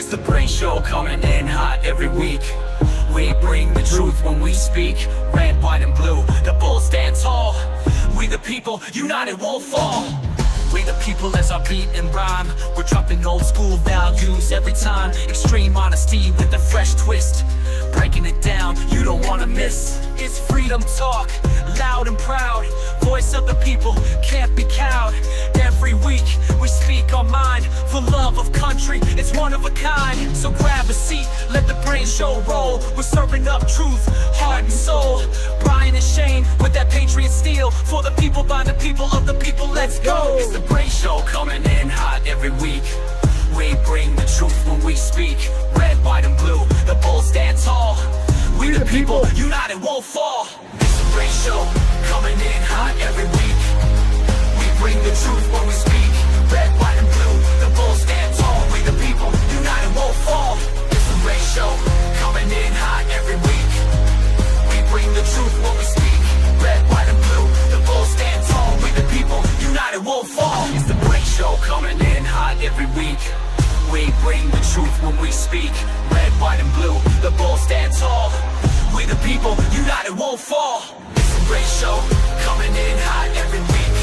It's the Brain Show coming in hot every week. We bring the truth when we speak. Red, white, and blue, the bulls stand tall. We the people, united won't fall. We the people as our beat and rhyme. We're dropping old school values every time. Extreme honesty with a fresh twist. Breaking it down, you don't wanna miss. It's freedom talk, loud and proud. Voice of the people, can't be cowed. Every week, we speak our mind. For love of country, it's one of a kind. So grab a seat, let the Brain Show roll. We're serving up truth, heart and soul. Brian and Shane with that patriot steel. For the people, by the people, of the people, let's go. It's the Brain Show coming in hot every week. We bring the truth when we speak. Red, white, and blue, the bulls stand tall. We the people, united won't fall. It's the Brain Show coming in hot every week. We bring the truth when we speak. Red, white, and blue, the bulls stand tall. We the people, united won't fall. It's the Brain Show coming in hot every week. We bring the truth when we speak. Red, white, and blue, the bulls stand tall. We the people, united won't fall. It's the Brain Show coming in hot every week. We bring the truth when we speak. Red, white, and blue, the bulls stand tall. We the people, united won't fall. It's the Brain Show coming in hot every week.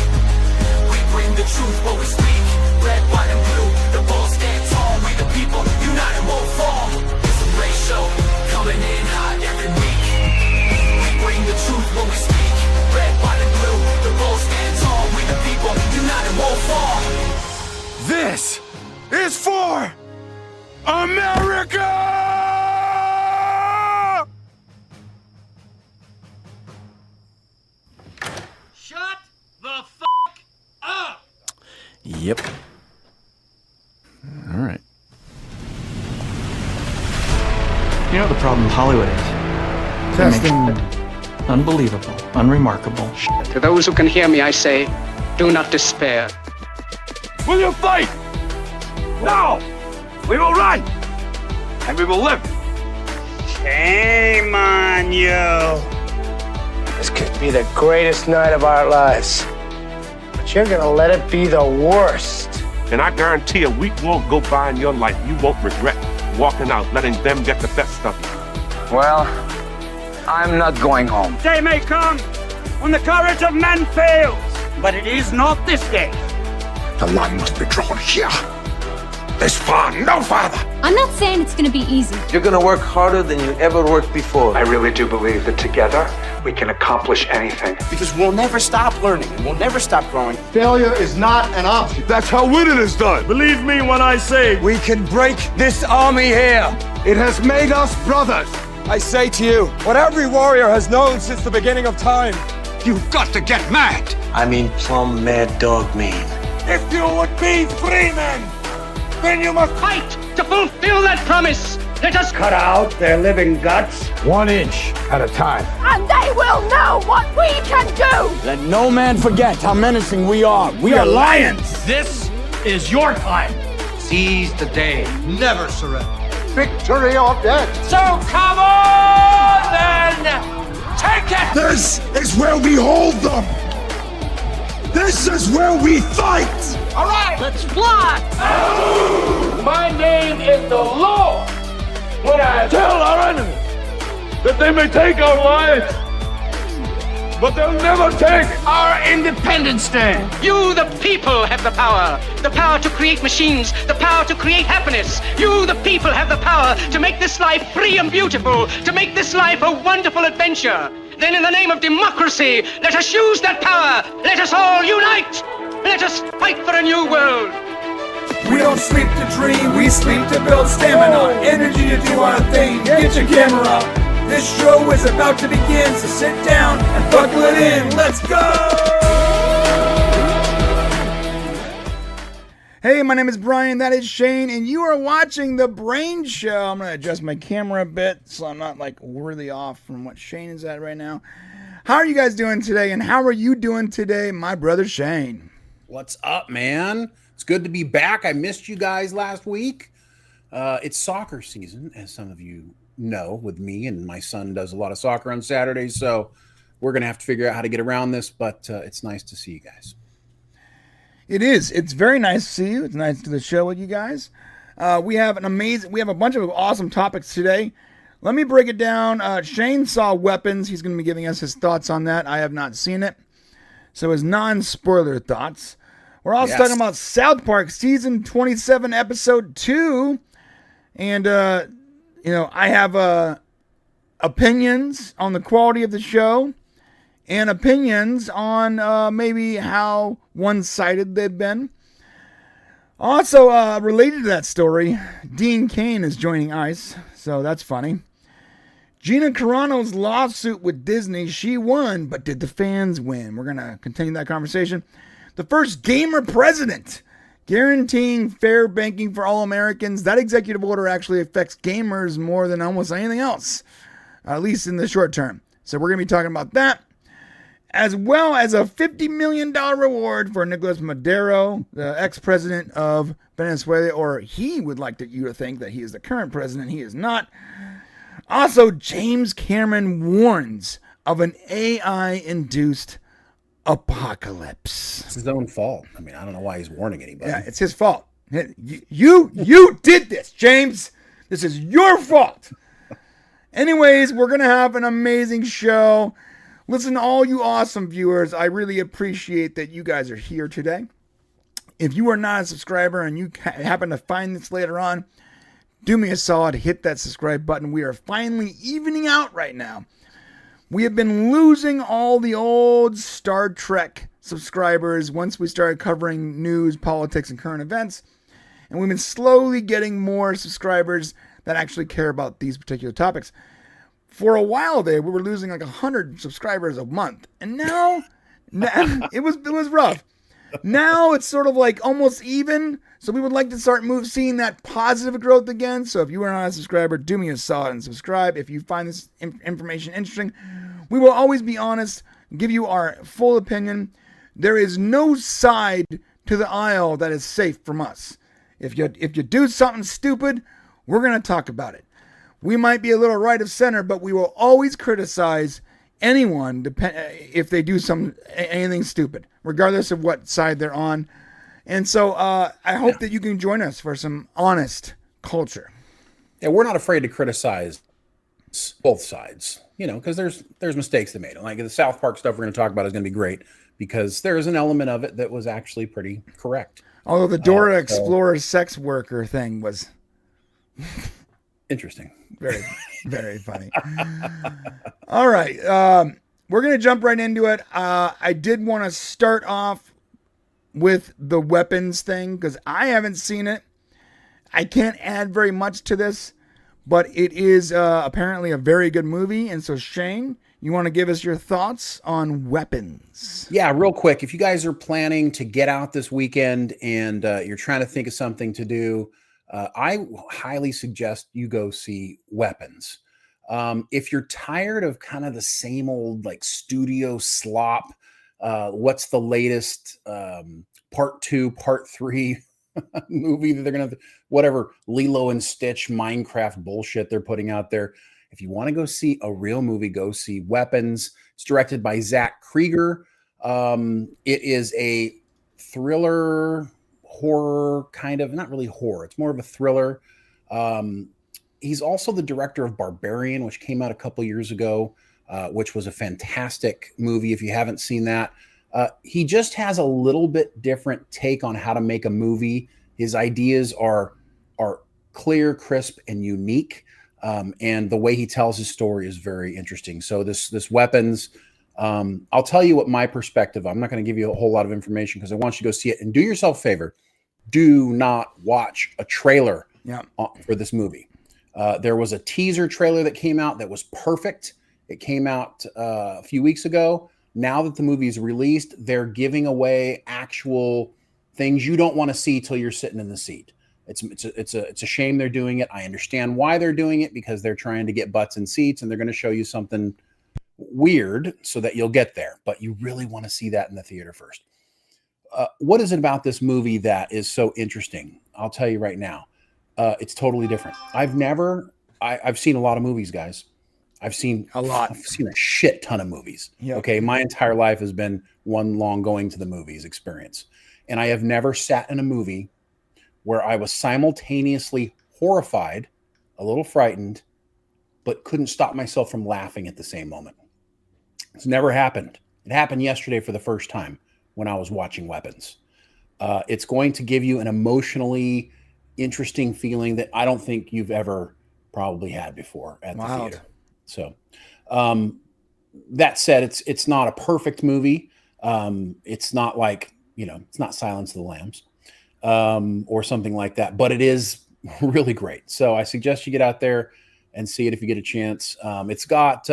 We bring the truth when we speak. Red, white, and blue, the bulls stand tall. We the people, united won't fall. It's the Brain Show coming in hot every week. We bring the truth when we speak. Red, white, and blue, the bulls stand tall. We the people, united won't fall. This is for America! Shut the f*** up! Yep. All right. You know what the problem with Hollywood is? Testing. Unbelievable, unremarkable. To those who can hear me, I say, do not despair. Will you fight? No! We will run! And we will live! Shame on you. This could be the greatest night of our lives. But you're gonna let it be the worst. And I guarantee you, a week won't go by in your life you won't regret walking out, letting them get the best of you. Well, I'm not going home. Day may come when the courage of men fails, but it is not this day. The line must be drawn here. This far, no farther. I'm not saying it's gonna be easy. You're gonna work harder than you ever worked before. I really do believe that together we can accomplish anything. Because we'll never stop learning and we'll never stop growing. Failure is not an option. That's how winning is done. Believe me when I say we can break this army here. It has made us brothers. I say to you, what every warrior has known since the beginning of time. You've got to get mad. I mean plumb mad dog mean. If you would be free men, then you must Fight to fulfill that promise. Let us Cut out their living guts. 1 inch at a time. And they will know what we can do! Let no man forget how menacing we are. We are lions. This is your time. Seize the day. Never surrender. Victory or death. So come on then! Take it! This is where we hold them. This is where we fight. All right, let's fly! My name is the Lord. When I Tell our enemies that they may take our lives, but they'll never take our Independence Day. You, the people, have the power. The power to create machines. The power to create happiness. You, the people, have the power to make this life free and beautiful. To make this life a wonderful adventure. Then in the name of democracy, let us use that power. Let us all unite. Let us fight for a new world. We don't sleep to dream, we sleep to build stamina. Energy to do our thing, get your camera up. This show is about to begin, so sit down and buckle it in. Let's go! Hey, my name is Brian, that is Shane, and you are watching The Brain Show. I'm going to adjust my camera a bit so I'm not like worthy off from what Shane is at right now. How are you guys doing today, and how are you doing today, my brother Shane? What's up, man? It's good to be back. I missed you guys last week. It's soccer season, as some of you know, with me, and my son does a lot of soccer on Saturdays, so we're going to have to figure out how to get around this, but it's nice to see you guys. It is. It's very nice to see you. It's nice to do the show with you guys. We have a bunch of awesome topics today. Let me break it down. Shane saw Weapons. He's going to be giving us his thoughts on that. I have not seen it. So his non-spoiler thoughts. We're also talking about South Park season 27, episode 2. And, I have opinions on the quality of the show and opinions on maybe how one-sided they've been. Also, related to that story, Dean Cain is joining ICE, so that's funny. Gina Carano's lawsuit with Disney, she won, but did the fans win? We're going to continue that conversation. The first gamer president, guaranteeing fair banking for all Americans. That executive order actually affects gamers more than almost anything else, at least in the short term. So we're going to be talking about that, as well as a $50 million reward for Nicolás Maduro, the ex-president of Venezuela, or he would like you to think that he is the current president. He is not. Also, James Cameron warns of an AI-induced apocalypse. It's his own fault. I mean, I don't know why he's warning anybody. Yeah, it's his fault. You did this, James. This is your fault. Anyways, we're going to have an amazing show. Listen, all you awesome viewers, I really appreciate that you guys are here today. If you are not a subscriber and you happen to find this later on, do me a solid, hit that subscribe button. We are finally evening out right now. We have been losing all the old Star Trek subscribers once we started covering news, politics, and current events. And we've been slowly getting more subscribers that actually care about these particular topics. For a while there, we were losing like 100 subscribers a month. And now it was rough. Now it's sort of like almost even. So we would like to start seeing that positive growth again. So if you are not a subscriber, do me a solid and subscribe. If you find this information interesting, we will always be honest, give you our full opinion. There is no side to the aisle that is safe from us. If you do something stupid, we're going to talk about it. We might be a little right of center, but we will always criticize anyone if they do anything stupid, regardless of what side they're on. And so I hope that you can join us for some honest culture. Yeah, we're not afraid to criticize both sides, because there's mistakes they made. Like the South Park stuff we're going to talk about is going to be great because there is an element of it that was actually pretty correct. Although the Dora Explorer sex worker thing was interesting. Very, very funny. All right. We're going to jump right into it. I did want to start off with the weapons thing because I haven't seen it. I can't add very much to this, but it is apparently a very good movie. And so, Shane, you want to give us your thoughts on Weapons? Yeah, real quick. If you guys are planning to get out this weekend and you're trying to think of something to do, I highly suggest you go see Weapons. If you're tired of kind of the same old like studio slop, what's the latest part 2, part 3 movie that they're going to, whatever Lilo and Stitch Minecraft bullshit they're putting out there. If you want to go see a real movie, go see Weapons. It's directed by Zach Krieger. It is a thriller horror kind of, not really horror. It's more of a thriller. He's also the director of Barbarian, which came out a couple years ago, which was a fantastic movie. If you haven't seen that, he just has a little bit different take on how to make a movie. His ideas are clear, crisp, and unique. And the way he tells his story is very interesting. So this Weapons, I'll tell you what my perspective. I'm not going to give you a whole lot of information because I want you to go see it. And do yourself a favor. Do not watch a trailer for this movie. There was a teaser trailer that came out that was perfect. It came out a few weeks ago. Now that the movie is released, they're giving away actual things you don't want to see till you're sitting in the seat. It's a shame they're doing it. I understand why they're doing it because they're trying to get butts in seats and they're going to show you something weird so that you'll get there. But you really want to see that in the theater first. What is it about this movie that is so interesting? I'll tell you right now. It's totally different. I've seen a lot of movies, guys. I've seen a lot. I've seen a shit ton of movies. Yep. Okay. My entire life has been one long going to the movies experience. And I have never sat in a movie where I was simultaneously horrified, a little frightened, but couldn't stop myself from laughing at the same moment. It's never happened. It happened yesterday for the first time when I was watching Weapons. It's going to give you an emotionally interesting feeling that I don't think you've ever probably had before at the theater. So, that said, it's not a perfect movie. It's not like, it's not Silence of the Lambs, or something like that, but it is really great. So I suggest you get out there and see it if you get a chance. It's got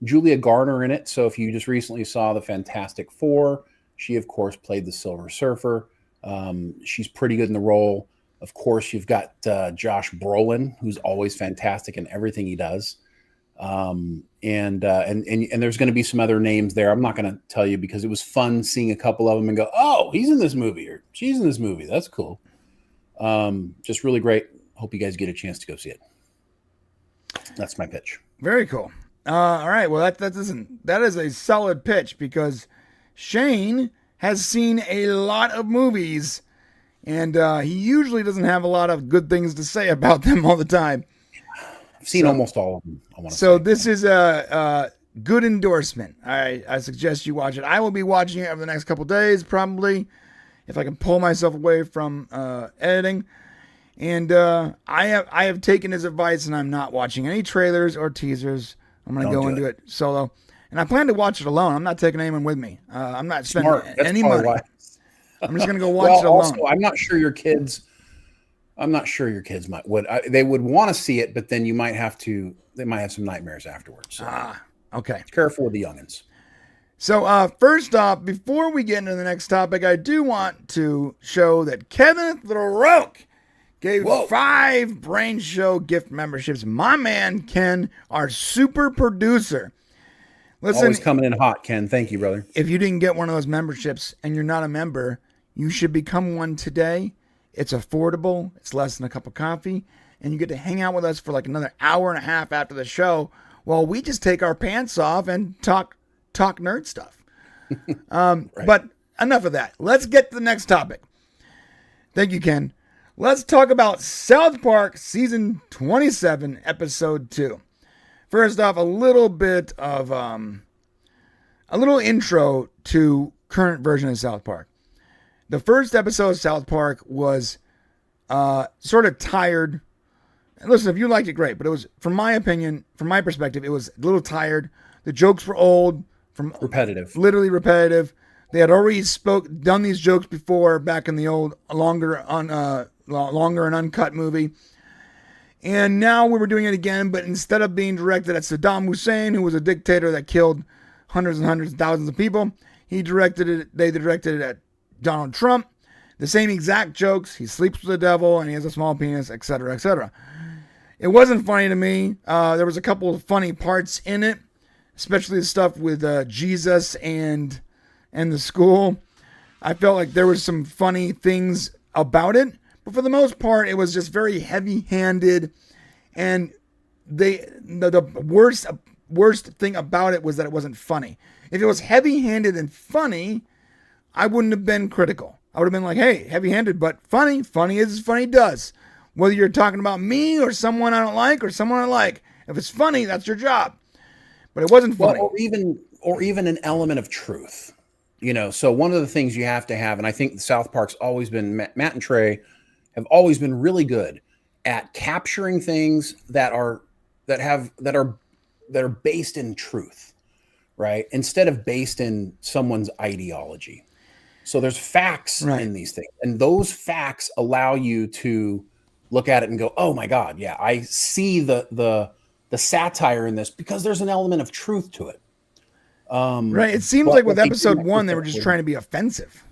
Julia Garner in it. So if you just recently saw the Fantastic Four, she of course played the Silver Surfer. She's pretty good in the role. Of course, you've got Josh Brolin, who's always fantastic in everything he does. And there's going to be some other names there. I'm not going to tell you because it was fun seeing a couple of them and go, oh, he's in this movie or she's in this movie. That's cool. Just really great. Hope you guys get a chance to go see it. That's my pitch. Very cool. All right. Well, that is a solid pitch because Shane has seen a lot of movies and he usually doesn't have a lot of good things to say about them all the time. I've seen almost all of them. This is a good endorsement. I suggest you watch it. I will be watching it over the next couple days, probably, if I can pull myself away from editing. And I have taken his advice, and I'm not watching any trailers or teasers. I'm going to go into it solo, and I plan to watch it alone. I'm not taking anyone with me. I'm not spending any money. I'm just going to go watch it alone. Also, I'm not sure your kids would. They would want to see it, but then they might have some nightmares afterwards. So. Okay. Careful with the youngins. So first off, before we get into the next topic, I do want to show that Kevin LaRoque gave 5 Brain Show gift memberships. My man, Ken, our super producer. Listen, always coming in hot, Ken. Thank you, brother. If you didn't get one of those memberships and you're not a member, you should become one today. It's affordable. It's less than a cup of coffee. And you get to hang out with us for like another hour and a half after the show while we just take our pants off and talk nerd stuff. Right. But enough of that. Let's get to the next topic. Thank you, Ken. Let's talk about South Park Season 27, Episode 2. First off, a little bit of a little intro to current version of South Park. The first episode of South Park was sort of tired. And listen, if you liked it, great. But it was, from my opinion, from my perspective, it was a little tired. The jokes were old. Repetitive. Literally repetitive. They had already done these jokes before back in the old longer and uncut movie. And now we were doing it again, but instead of being directed at Saddam Hussein, who was a dictator that killed hundreds and hundreds of thousands of people, they directed it at Donald Trump. The same exact jokes. He sleeps with the devil and he has a small penis, etc., etc. It wasn't funny to me. There was a couple of funny parts in it, especially the stuff with Jesus and the school. I felt like there was some funny things about it, but for the most part, it was just very heavy-handed. And the worst thing about it was that it wasn't funny. If it was heavy-handed and funny, I wouldn't have been critical. I would have been like, hey, heavy-handed, but funny. Funny is as funny does. Whether you're talking about me or someone I don't like or someone I like. If it's funny, that's your job. But it wasn't funny. Or even an element of truth. So one of the things you have to have, and I think South Park's always been, Matt and Trey have always been really good at capturing things that are based in truth, right? Instead of based in someone's ideology. So there's facts in these things, and those facts allow you to look at it and go, "Oh my God, yeah, I see the satire in this because there's an element of truth to it." Right. It seems like with episode 1, they were just trying to be offensive.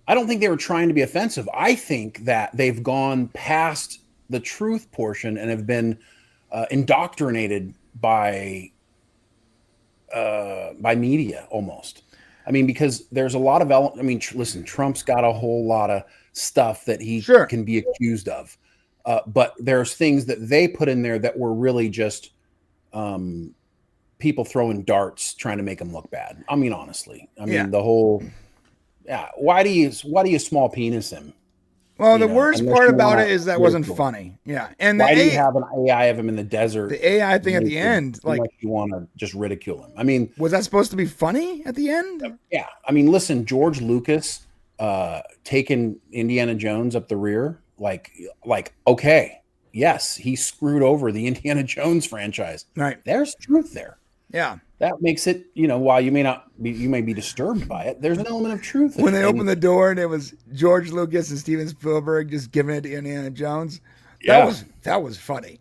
I don't think they were trying to be offensive. I think that they've gone past the truth portion and have been indoctrinated by media almost. I mean, because there's a lot of listen, Trump's got a whole lot of stuff that he can be accused of. But there's things that they put in there that were really just people throwing darts trying to make him look bad. I mean, honestly, the whole, why do you small penis him? Well, the worst part about it is that wasn't ridicule. funny. Yeah, and Why do you have an AI of him in the desert? The AI thing at the end, like you want to just ridicule him. I mean, was that supposed to be funny at the end? Yeah, I mean, listen, George Lucas taking Indiana Jones up the rear, like okay, yes, he screwed over the Indiana Jones franchise. Right, there's truth there. Yeah. That makes it, while you may be disturbed by it, there's an element of truth. When they opened the door and it was George Lucas and Steven Spielberg just giving it to Indiana Jones, that was funny.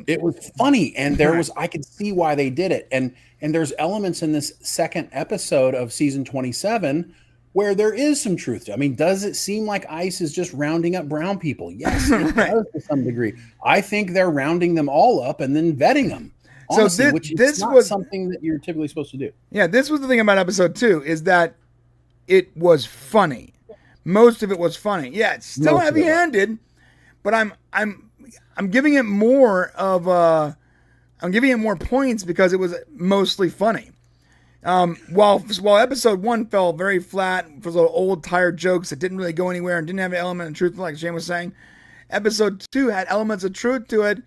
It was funny, and I could see why they did it. And there's elements in this second episode of season 27 where there is some truth to it. I mean, does it seem like ICE is just rounding up brown people? Yes, it does to some degree. I think they're rounding them all up and then vetting them. Honestly, so this was something that you're typically supposed to do. Yeah, this was the thing about episode 2 is that it was funny. Most of it was funny. Yeah, it's still heavy-handed, but I'm giving it more of I'm giving it more points because it was mostly funny. While episode 1 fell very flat for those old tired jokes that didn't really go anywhere and didn't have an element of truth, like Shane was saying, episode 2 had elements of truth to it.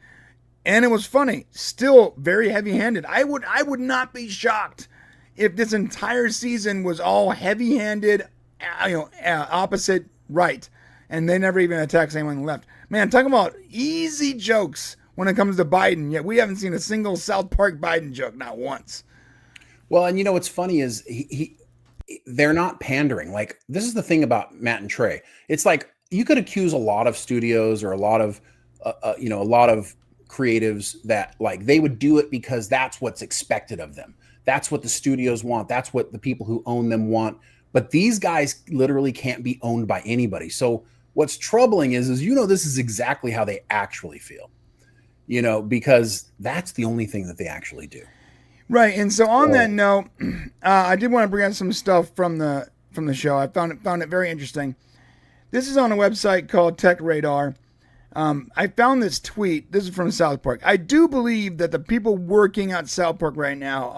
And it was funny. Still very heavy-handed. I would not be shocked if this entire season was all heavy-handed, opposite right, and they never even attacked anyone left. Man, talking about easy jokes when it comes to Biden. Yet we haven't seen a single South Park Biden joke, not once. Well, and what's funny is they're not pandering. Like, this is the thing about Matt and Trey. It's like you could accuse a lot of studios or a lot of creatives that like they would do it because that's what's expected of them. That's what the studios want. That's what the people who own them want. But these guys literally can't be owned by anybody. So what's troubling is this is exactly how they actually feel, because that's the only thing that they actually do. Right. And so on that note, I did want to bring up some stuff from the show. I found it very interesting. This is on a website called Tech Radar. I found this tweet. This is from South Park. I do believe that the people working at South Park right now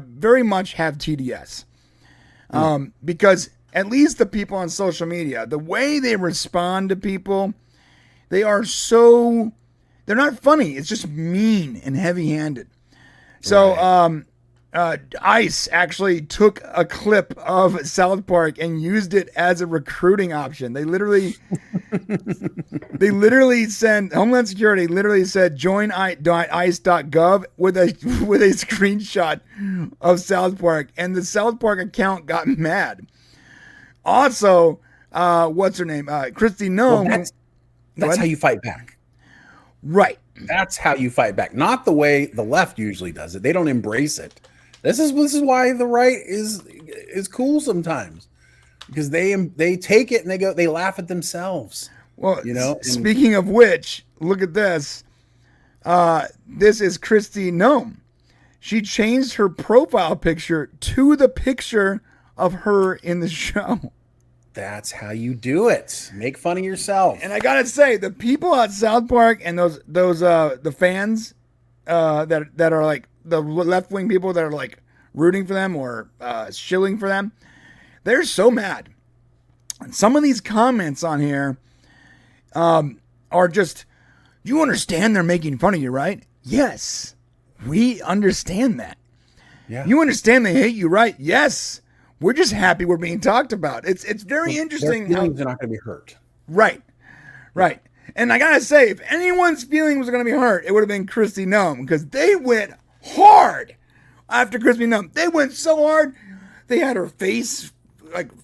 very much have TDS. Because at least the people on social media, the way they respond to people, they're not funny. It's just mean and heavy-handed. So, ICE actually took a clip of South Park and used it as a recruiting option. They literally sent Homeland Security literally said join ice.gov with a screenshot of South Park, and the South Park account got mad. Also, what's her name? Kristi Noem. Well, that's how you fight back. Right. That's how you fight back. Not the way the left usually does it. They don't embrace it. This is why the right is cool sometimes, because they take it and they laugh at themselves. Well, speaking of which, look at this. This is Kristi Noem. She changed her profile picture to the picture of her in the show. That's how you do it. Make fun of yourself. And I gotta say, the people at South Park and those the fans that are like the left wing people that are like rooting for them or shilling for them, they're so mad. And some of these comments on here are just, you understand they're making fun of you, right? Yes, we understand that. Yeah. You understand they hate you, right? Yes. We're just happy we're being talked about. It's very interesting. Their feelings are not going to be hurt. Right. And I gotta say, if anyone's feelings was going to be hurt, it would have been Kristi Noem, because they went hard after Kristi Noem. They went so hard, they had her face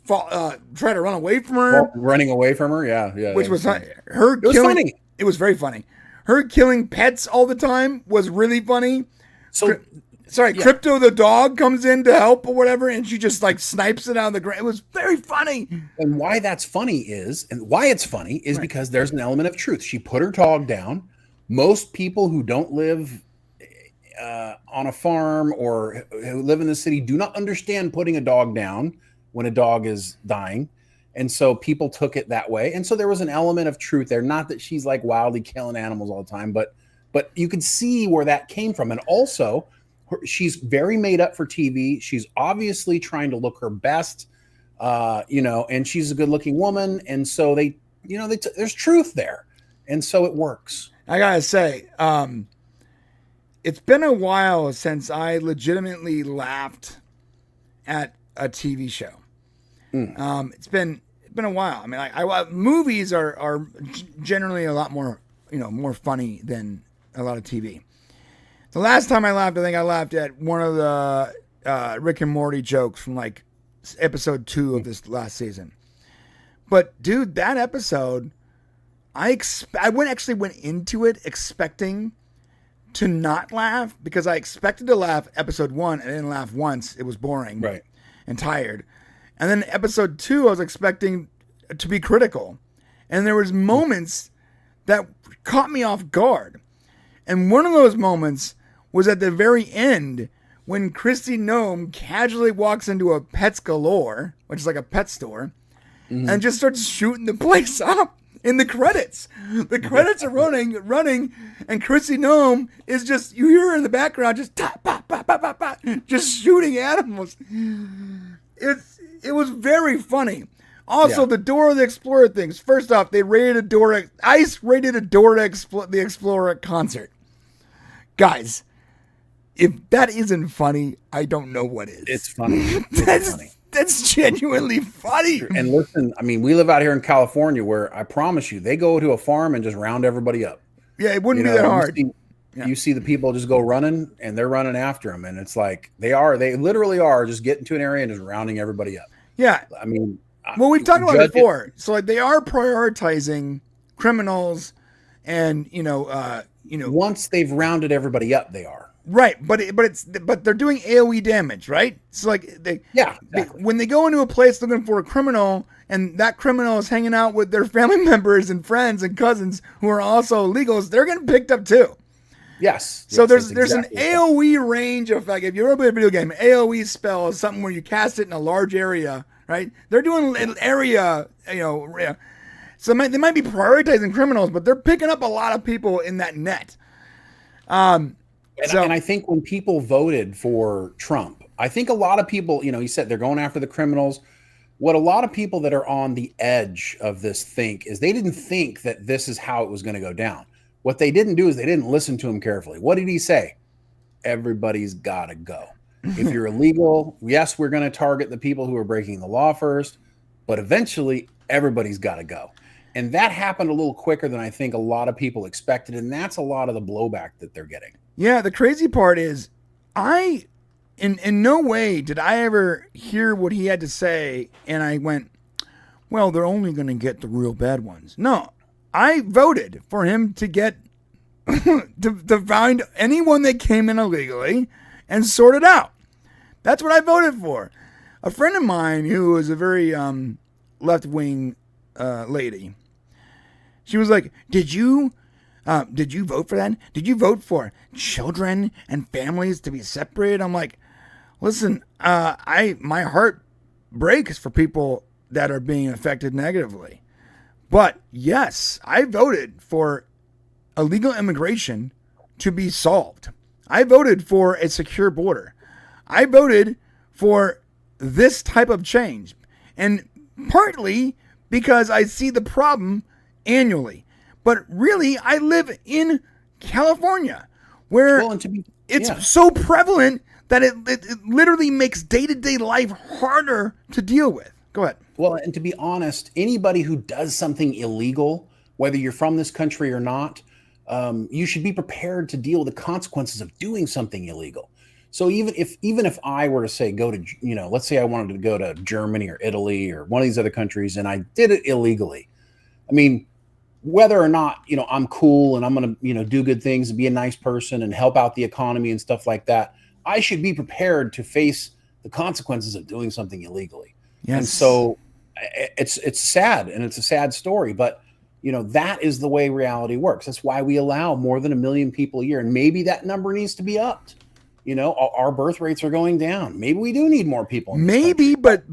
try to run away from her. Well, running away from her, yeah. Which was her. It was funny. It was very funny. Her killing pets all the time was really funny. So. Krypto the dog comes in to help or whatever, and she just like snipes it out of the ground. It was very funny. And why it's funny is because there's an element of truth. She put her dog down. Most people who don't live on a farm or who live in the city do not understand putting a dog down when a dog is dying. And so people took it that way. And so there was an element of truth there. Not that she's like wildly killing animals all the time, but you could see where that came from. And also, she's very made up for TV. She's obviously trying to look her best, and she's a good-looking woman. And so they there's truth there, and so it works. I gotta say, it's been a while since I legitimately laughed at a TV show. It's been a while. I mean, movies are generally a lot more, more funny than a lot of TV. The last time I laughed, I think I laughed at one of the Rick and Morty jokes from like episode 2 of this last season. But dude, that episode, I went into it expecting to not laugh, because I expected to laugh episode 1 and didn't laugh once. It was boring, right, and tired. And then episode 2, I was expecting to be critical, and there was moments that caught me off guard. And one of those moments was at the very end when Kristi Noem casually walks into a Pets Galore, which is like a pet store, and just starts shooting the place up in the credits. The credits are running, and Kristi Noem is just, you hear her in the background just just shooting animals. It was very funny. Also, the Dora the Explorer things. First off, ICE rated a Dora the Explorer concert. Guys, if that isn't funny, I don't know what is. It's funny. That's genuinely funny. And listen, I mean, we live out here in California, where I promise you, they go to a farm and just round everybody up. Yeah, it wouldn't be that hard. You see the people just go running, and they're running after them, and it's like they literally are just getting to an area and just rounding everybody up. Yeah, I mean, well, we've talked about it before. So like, they are prioritizing criminals, and once they've rounded everybody up, they are. Right, but they're doing AoE damage, right? So like when they go into a place looking for a criminal, and that criminal is hanging out with their family members and friends and cousins who are also illegals, they're getting picked up too. Yes. So there's an AoE range of, like, if you ever play a video game, AoE spell is something where you cast it in a large area, right? They're doing an area, so they might be prioritizing criminals, but they're picking up a lot of people in that net. And I think when people voted for Trump, I think a lot of people, he said they're going after the criminals. What a lot of people that are on the edge of this think is they didn't think that this is how it was going to go down. What they didn't do is they didn't listen to him carefully. What did he say? Everybody's got to go. If you're illegal, yes, we're going to target the people who are breaking the law first, but eventually everybody's got to go. And that happened a little quicker than I think a lot of people expected. And that's a lot of the blowback that they're getting. Yeah, the crazy part is in no way did I ever hear what he had to say and I went, well, they're only going to get the real bad ones. No, I voted for him to get to find anyone that came in illegally and sort it out. That's what I voted for. A friend of mine who was a very left-wing lady, she was like, Did you vote for that? Did you vote for children and families to be separated? I'm like, listen, my heart breaks for people that are being affected negatively. But yes, I voted for illegal immigration to be solved. I voted for a secure border. I voted for this type of change. And partly because I see the problem annually. But really, I live in California, where it's so prevalent that it literally makes day-to-day life harder to deal with. Go ahead. Well, and to be honest, anybody who does something illegal, whether you're from this country or not, you should be prepared to deal with the consequences of doing something illegal. So even if I were to say go to, let's say I wanted to go to Germany or Italy or one of these other countries and I did it illegally, I mean, whether or not, I'm cool and I'm going to, do good things and be a nice person and help out the economy and stuff like that, I should be prepared to face the consequences of doing something illegally. Yes. And so it's sad, and it's a sad story, but that is the way reality works. That's why we allow more than 1 million people a year. And maybe that number needs to be upped. Our birth rates are going down. Maybe we do need more people. Maybe, but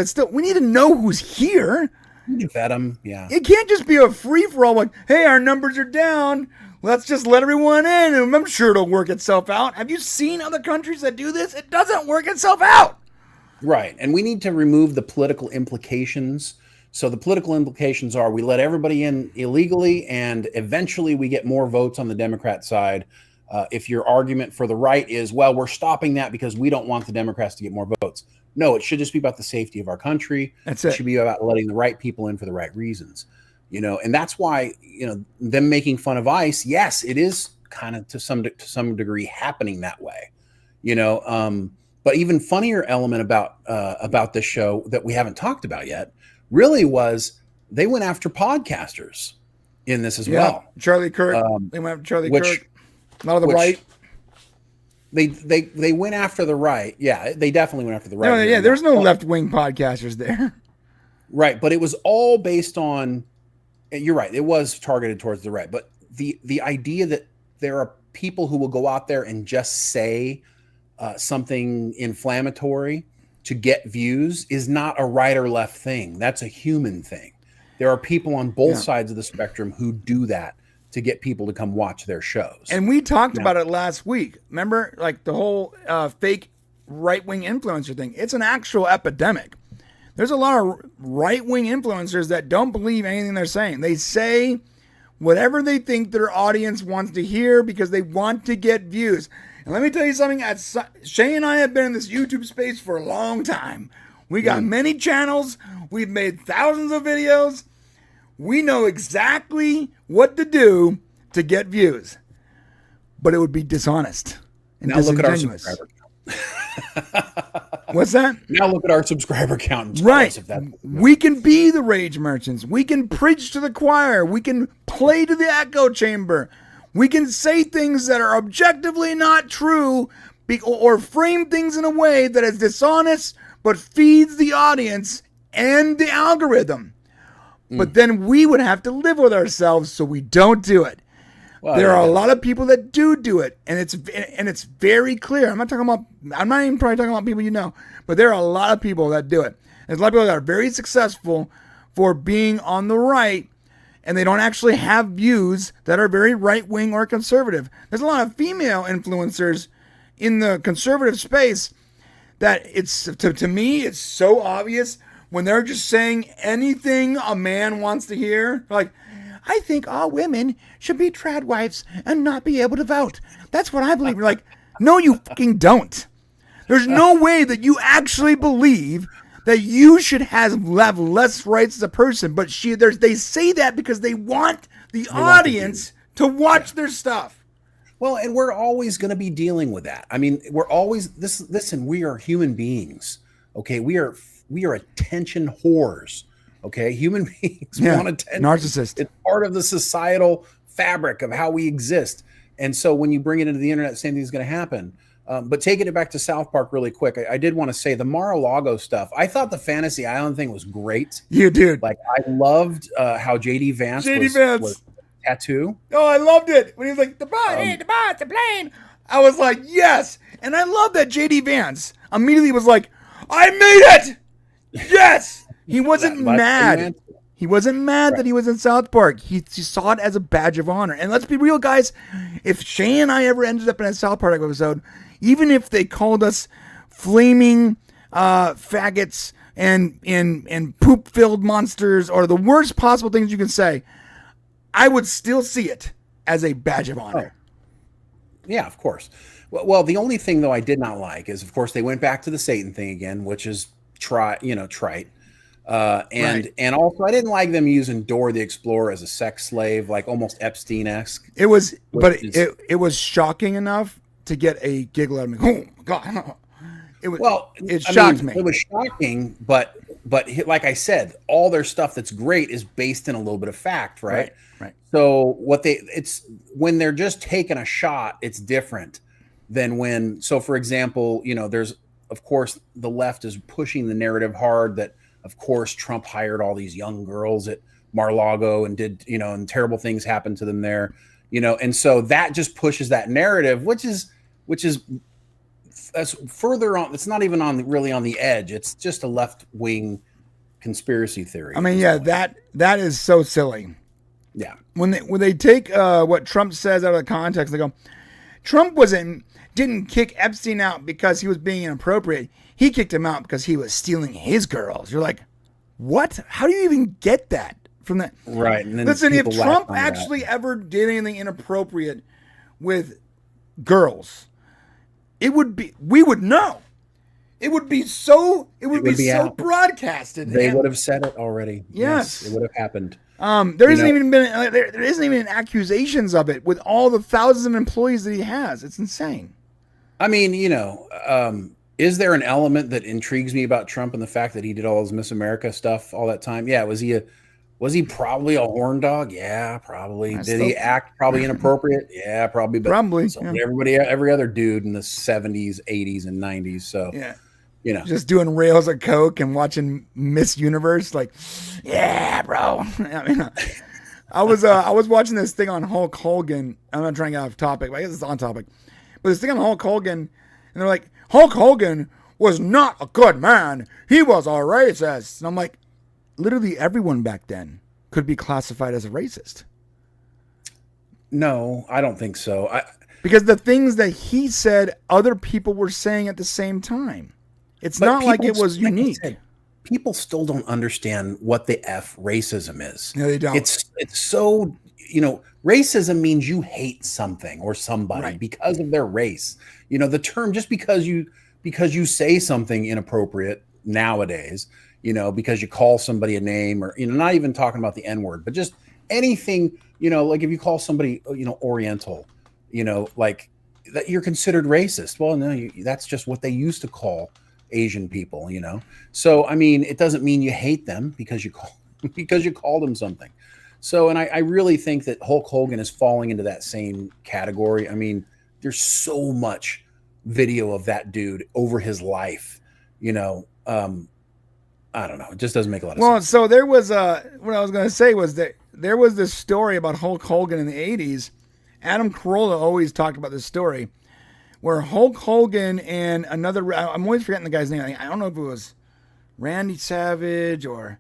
still, we need to know who's here. You need to vet them. Yeah. It can't just be a free for all. Like, hey, our numbers are down. Let's just let everyone in, and I'm sure it'll work itself out. Have you seen other countries that do this? It doesn't work itself out. Right. And we need to remove the political implications So the political implications are we let everybody in illegally, and eventually we get more votes on the Democrat side. If your argument for the right is, well, we're stopping that because we don't want the Democrats to get more votes. No, it should just be about the safety of our country. That's it. It should be about letting the right people in for the right reasons. And that's why, them making fun of ICE, yes, it is kind of to some degree happening that way, but even funnier element about this show that we haven't talked about yet really was they went after podcasters in this as well. Charlie Kirk. They went after Charlie Kirk. Not of the right. They went after the right. Yeah, they definitely went after the right. No, yeah, there's no left-wing podcasters there. Right, but it was all based on, you're right, it was targeted towards the right. But the idea that there are people who will go out there and just say something inflammatory to get views is not a right or left thing. That's a human thing. There are people on both sides of the spectrum who do that to get people to come watch their shows. And we talked about it last week. Remember, like the whole fake right-wing influencer thing. It's an actual epidemic. There's a lot of right-wing influencers that don't believe anything they're saying. They say whatever they think their audience wants to hear because they want to get views. And let me tell you something. Shay and I have been in this YouTube space for a long time. We got many channels. We've made thousands of videos. We know exactly what to do to get views. But it would be dishonest and now look at our disingenuous. subscriber count. What's that? Now look at our subscriber count. Right. We can be the rage merchants. We can preach to the choir. We can play to the echo chamber. We can say things that are objectively not true or frame things in a way that is dishonest but feeds the audience and the algorithm. But then we would have to live with ourselves, so we don't do it. Well, there are a lot of people that do it, and it's very clear. I'm not even probably talking about people you know, but there are a lot of people that do it. There's a lot of people that are very successful for being on the right, and they don't actually have views that are very right-wing or conservative. There's a lot of female influencers in the conservative space that it's to me it's so obvious when they're just saying anything a man wants to hear. Like, I think all women should be trad wives and not be able to vote. That's what I believe. You're like, no, you fucking don't. There's no way that you actually believe that you should have less rights as a person. But they say that because they want the audience to watch their stuff. Well, and we're always going to be dealing with that. I mean, we're always listen, we are human beings. Okay, we are attention whores. Okay, human beings want attention. Narcissist. It's part of the societal fabric of how we exist. And so when you bring it into the internet, the same thing is going to happen. But taking it back to South Park really quick, I did want to say the Mar-a-Lago stuff. I thought the Fantasy Island thing was great. You did. Like, I loved how JD Vance was tattoo. Oh, I loved it when he was like the plane. I was like, yes, and I love that JD Vance immediately was like, I made it. Yes, he wasn't mad. He wasn't mad that he was in South Park. He saw it as a badge of honor. And let's be real, guys. If Shay and I ever ended up in a South Park episode, even if they called us flaming faggots and poop-filled monsters or the worst possible things you can say, I would still see it as a badge of honor. Oh. Yeah, of course. Well, the only thing, though, I did not like is, of course, they went back to the Satan thing again, which is trite. And also, I didn't like them using Dora the Explorer as a sex slave, like almost Epstein-esque. It was, but it was shocking enough to get a giggle out of me. Oh my God! It shocked me. It was shocking, but like I said, all their stuff that's great is based in a little bit of fact, right? Right. So when they're just taking a shot, it's different than when. So, for example, there's, of course, the left is pushing the narrative hard that, of course, Trump hired all these young girls at Mar-a-Lago and did, and terrible things happened to them there, and so that just pushes that narrative, which is that's further on. It's not even really on the edge. It's just a left-wing conspiracy theory. I mean, yeah, that is so silly. Yeah. When they take what Trump says out of the context, they go, Trump didn't kick Epstein out because he was being inappropriate. He kicked him out because he was stealing his girls. You're like, What? How do you even get that from that? Right. And then Listen, if people laugh Trump on that. actually ever did anything inappropriate with girls, we would know. It would be so out. broadcasted. They would have said it already. Yes. It would have happened. There isn't even accusations of it with all the thousands of employees that he has. It's insane. I mean, is there an element that intrigues me about Trump and the fact that he did all his Miss America stuff all that time? Yeah. Was he probably a horn dog? Yeah, probably. Did he act probably inappropriate? Yeah, probably. But probably. So did every other dude in the 70s, 80s, and 90s. So yeah. Just doing rails of coke and watching Miss Universe, like, yeah, bro. I mean, I was watching this thing on Hulk Hogan. I'm not trying to get off topic, but I guess it's on topic. But this thing on Hulk Hogan, and they're like, Hulk Hogan was not a good man. He was a racist. And I'm like, literally everyone back then could be classified as a racist. No, I don't think so. Because the things that he said, other people were saying at the same time. It's not like it was unique. Said, people still don't understand what the F racism is. No, they don't. It's so, racism means you hate something or somebody because of their race. The term, just because you say something inappropriate nowadays, because you call somebody a name or, not even talking about the N-word, but just anything, like if you call somebody, Oriental, like that, you're considered racist. Well, no, that's just what they used to call Asian people, So, I mean, it doesn't mean you hate them because you called them something. So, and I really think that Hulk Hogan is falling into that same category. I mean, there's so much video of that dude over his life, I don't know. It just doesn't make a lot of sense. Well, so there was what I was going to say was that there was this story about Hulk Hogan in the 80s. Adam Carolla always talked about this story where Hulk Hogan and another, I'm always forgetting the guy's name. I don't know if it was Randy Savage or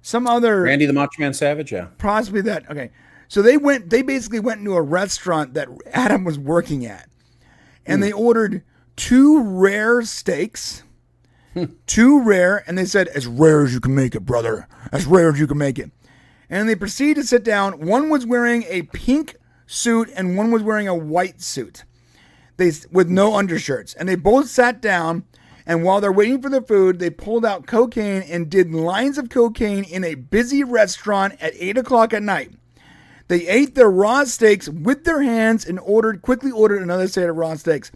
some other. Randy the Macho Man Savage, yeah. Possibly that. Okay. So they basically went into a restaurant that Adam was working at. And they ordered 2 rare steaks. 2 rare, and they said, as rare as you can make it, brother. As rare as you can make it. And they proceeded to sit down. One was wearing a pink suit and one was wearing a white suit. With no undershirts. And they both sat down, and while they're waiting for their food, they pulled out cocaine and did lines of cocaine in a busy restaurant at 8 o'clock at night. They ate their raw steaks with their hands and quickly ordered another set of raw steaks.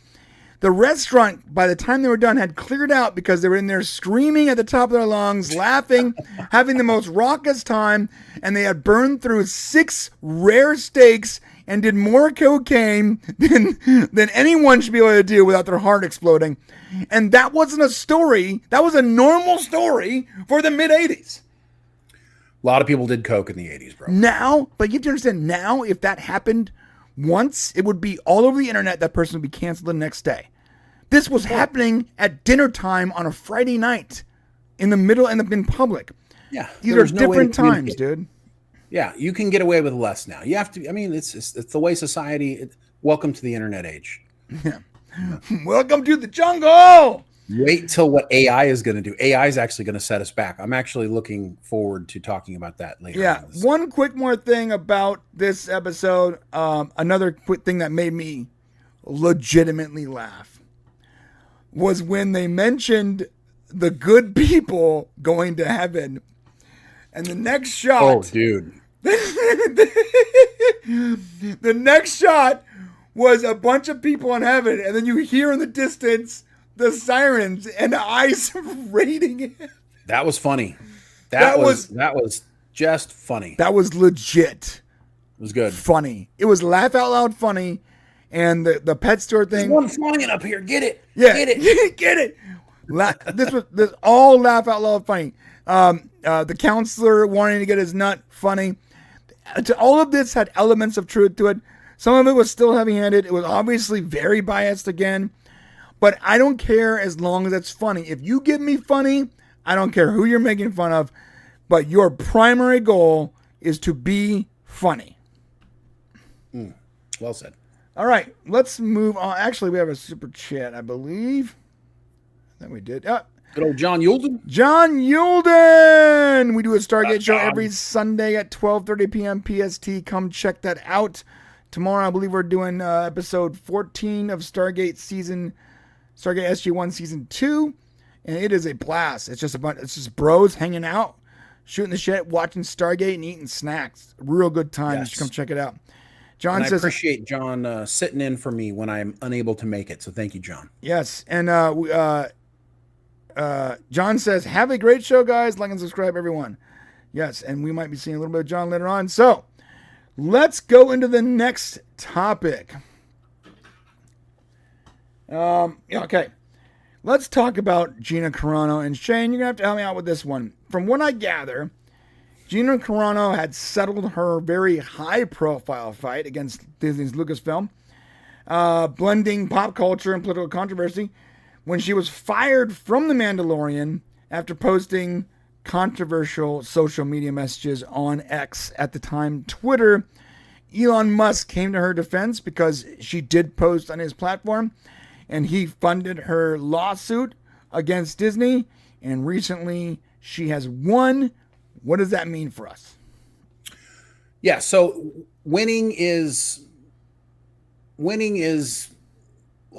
The restaurant, by the time they were done, had cleared out because they were in there screaming at the top of their lungs, laughing, having the most raucous time, and they had burned through 6 rare steaks and did more cocaine than anyone should be able to do without their heart exploding. And that wasn't a story. That was a normal story for the mid-'80s. A lot of people did coke in the 80s, bro. Now, but you have to understand, now if that happened once, it would be all over the internet. That person would be canceled the next day. This was happening at dinner time on a Friday night in the middle and in public. Yeah. These are different times, dude. Yeah, you can get away with less now. You have to, I mean, it's the way society, welcome to the internet age. Yeah. Welcome to the jungle. Wait till what AI is going to do. AI is actually going to set us back. I'm actually looking forward to talking about that later. Yeah. One quick more thing about this episode. Another quick thing that made me legitimately laugh was when they mentioned the good people going to heaven. And the next shot. Oh, dude. The next shot was a bunch of people in heaven, and then you hear in the distance the sirens and ICE raiding it. That was funny. That was just funny. That was legit. It was good. Funny. It was laugh out loud funny, and the pet store thing. There's one flying up here. Get it. Yeah, get it. Get it. This all laugh out loud funny. The counselor wanting to get his nut funny. All of this had elements of truth to it. Some of it was still heavy-handed. It was obviously very biased again. But I don't care as long as it's funny. If you give me funny, I don't care who you're making fun of. But your primary goal is to be funny. Well said. All right, let's move on. Actually, we have a super chat, I believe. I think we did. Good old John Yulden. John Yulden. We do a Stargate show every Sunday at 12:30 p.m. PST. Come check that out. Tomorrow, I believe we're doing episode 14 of Stargate SG-1 season 2, and it is a blast. It's just bros hanging out, shooting the shit, watching Stargate, and eating snacks. Real good time. You should come check it out. John and says, I appreciate John sitting in for me when I'm unable to make it. So thank you, John. Yes, and John says, have a great show, guys. Like and subscribe, everyone. Yes, and we might be seeing a little bit of John later on. So let's go into the next topic. Okay. Let's talk about Gina Carano. And Shane, you're going to have to help me out with this one. From what I gather, Gina Carano had settled her very high-profile fight against Disney's Lucasfilm, blending pop culture and political controversy, when she was fired from The Mandalorian after posting controversial social media messages on X, at the time Twitter. Elon Musk came to her defense because she did post on his platform, and he funded her lawsuit against Disney, and recently she has won. What does that mean for us? Yeah, so winning is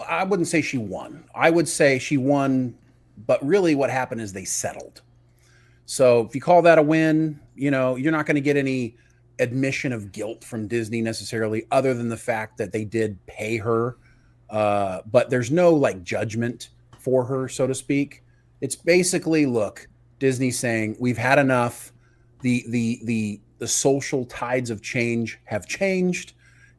I wouldn't say she won. I would say she won, but really what happened is they settled. So if you call that a win, you're not going to get any admission of guilt from Disney necessarily, other than the fact that they did pay her. But there's no judgment for her, so to speak. It's basically, look, Disney saying we've had enough. The social tides of change have changed,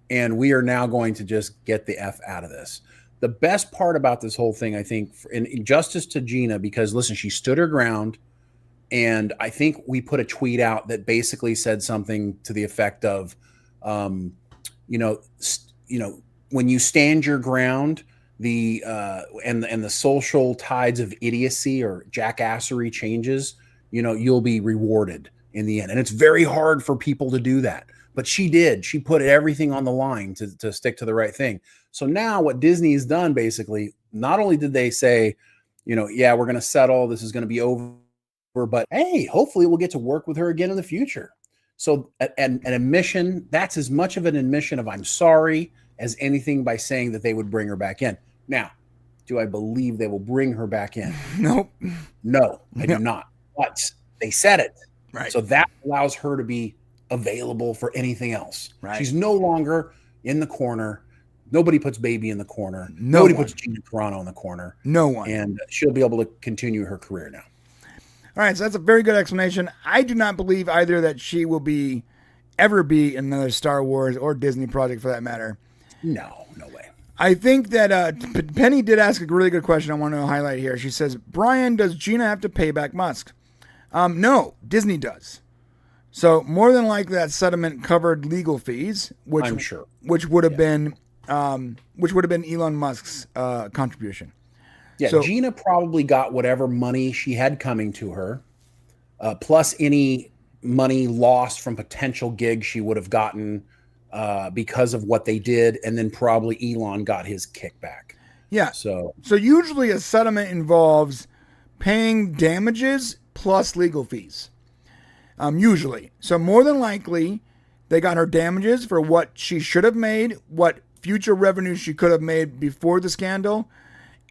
and we are now going to just get the F out of this. The best part about this whole thing, I think, in justice to Gina, because listen, she stood her ground, and I think we put a tweet out that basically said something to the effect of, when you stand your ground, the social tides of idiocy or jackassery changes, you'll be rewarded in the end. And it's very hard for people to do that. But she did. She put everything on the line to stick to the right thing. So now what Disney has done, basically, not only did they say, yeah, we're going to settle, this is going to be over, but hey, hopefully we'll get to work with her again in the future. So an admission, that's as much of an admission of I'm sorry as anything by saying that they would bring her back in. Now, do I believe they will bring her back in? Nope. No, I do not. But they said it. Right. So that allows her to be available for anything else. Right. She's no longer in the corner. Nobody puts Baby in the corner. Nobody puts Gina Carano in the corner. No one. And she'll be able to continue her career now. All right, so that's a very good explanation. I do not believe either that she will ever be in another Star Wars or Disney project for that matter. No way. I think that Penny did ask a really good question I want to highlight here. She says, Brian, does Gina have to pay back Musk? No, Disney does. So more than likely that settlement covered legal fees, which I'm sure. which would have been Elon Musk's contribution. Yeah, so Gina probably got whatever money she had coming to her, plus any money lost from potential gigs she would have gotten because of what they did, and then probably Elon got his kickback. Yeah. So usually a settlement involves paying damages plus legal fees. Usually. So more than likely, they got her damages for what she should have made, what future revenue she could have made before the scandal,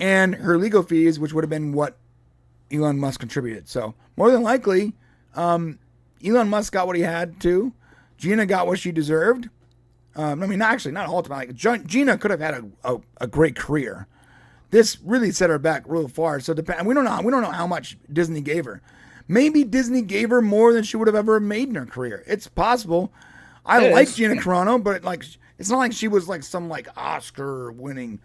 and her legal fees, which would have been what Elon Musk contributed. So more than likely, Elon Musk got what he had to. Gina got what she deserved. Not ultimately. Gina could have had a great career. This really set her back real far. So we don't know how much Disney gave her. Maybe Disney gave her more than she would have ever made in her career. It's possible. I like Gina Carano, but it's not like she was some Oscar winning,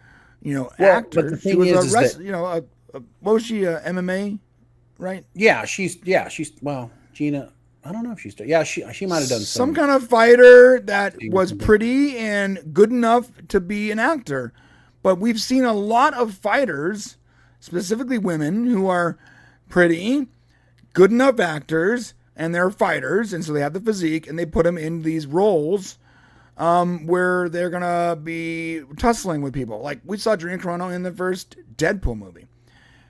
actor. But she was what was she? MMA, right? Yeah, she's Gina. I don't know if she's she might have done some kind of fighter that was pretty and good enough to be an actor. But we've seen a lot of fighters, specifically women, who are pretty, good enough actors, and they're fighters, and so they have the physique, and they put them in these roles where they're gonna be tussling with people. Like we saw Gina Carano in the first Deadpool movie.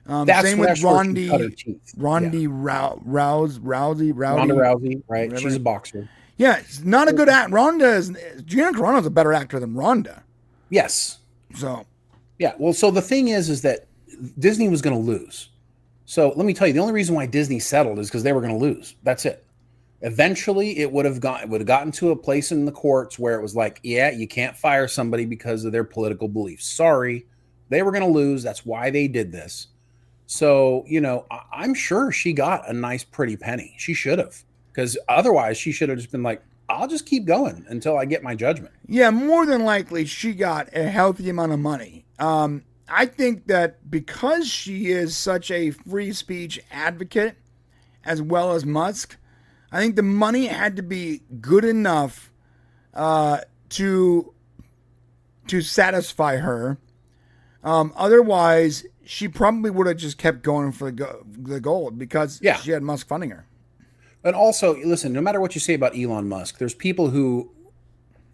That's Same with that's where she cut her teeth. Rousey, Ronda Rousey, right? Whatever. She's a boxer. Yeah, it's not a good act. Gina Carano is a better actor than Ronda. Yes. So. Yeah. Well, so the thing is that Disney was going to lose. So let me tell you, the only reason why Disney settled is because they were going to lose. That's it. Eventually, it would have gotten to a place in the courts where it was like, yeah, you can't fire somebody because of their political beliefs. Sorry, they were going to lose. That's why they did this. So, I'm sure she got a nice, pretty penny. She should have, because otherwise she should have just been like, I'll just keep going until I get my judgment. Yeah, more than likely she got a healthy amount of money. I think that because she is such a free speech advocate, as well as Musk, I think the money had to be good enough to satisfy her. Otherwise, she probably would have just kept going for the gold because she had Musk funding her. And also, listen, no matter what you say about Elon Musk, there's people who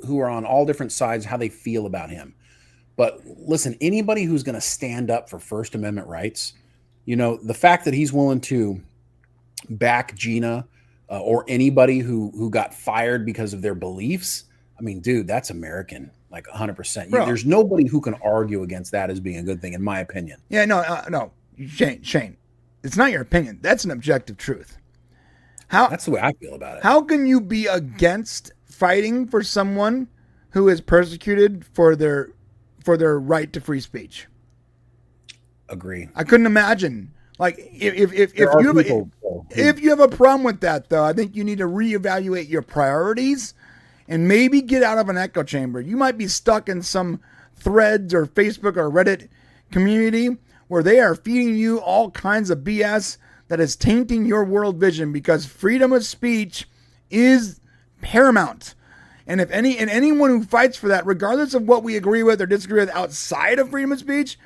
are on all different sides how they feel about him. But listen, anybody who's going to stand up for First Amendment rights, the fact that he's willing to back Gina or anybody who got fired because of their beliefs, I mean, dude, that's American, like 100%. There's nobody who can argue against that as being a good thing, in my opinion. Yeah, no, Shane, it's not your opinion. That's an objective truth. That's the way I feel about it. How can you be against fighting for someone who is persecuted for their right to free speech? Agree. I couldn't imagine. Like if you have a problem with that, though, I think you need to reevaluate your priorities and maybe get out of an echo chamber. You might be stuck in some threads or Facebook or Reddit community where they are feeding you all kinds of BS that is tainting your world vision, because freedom of speech is paramount. And anyone who fights for that, regardless of what we agree with or disagree with outside of freedom of speech,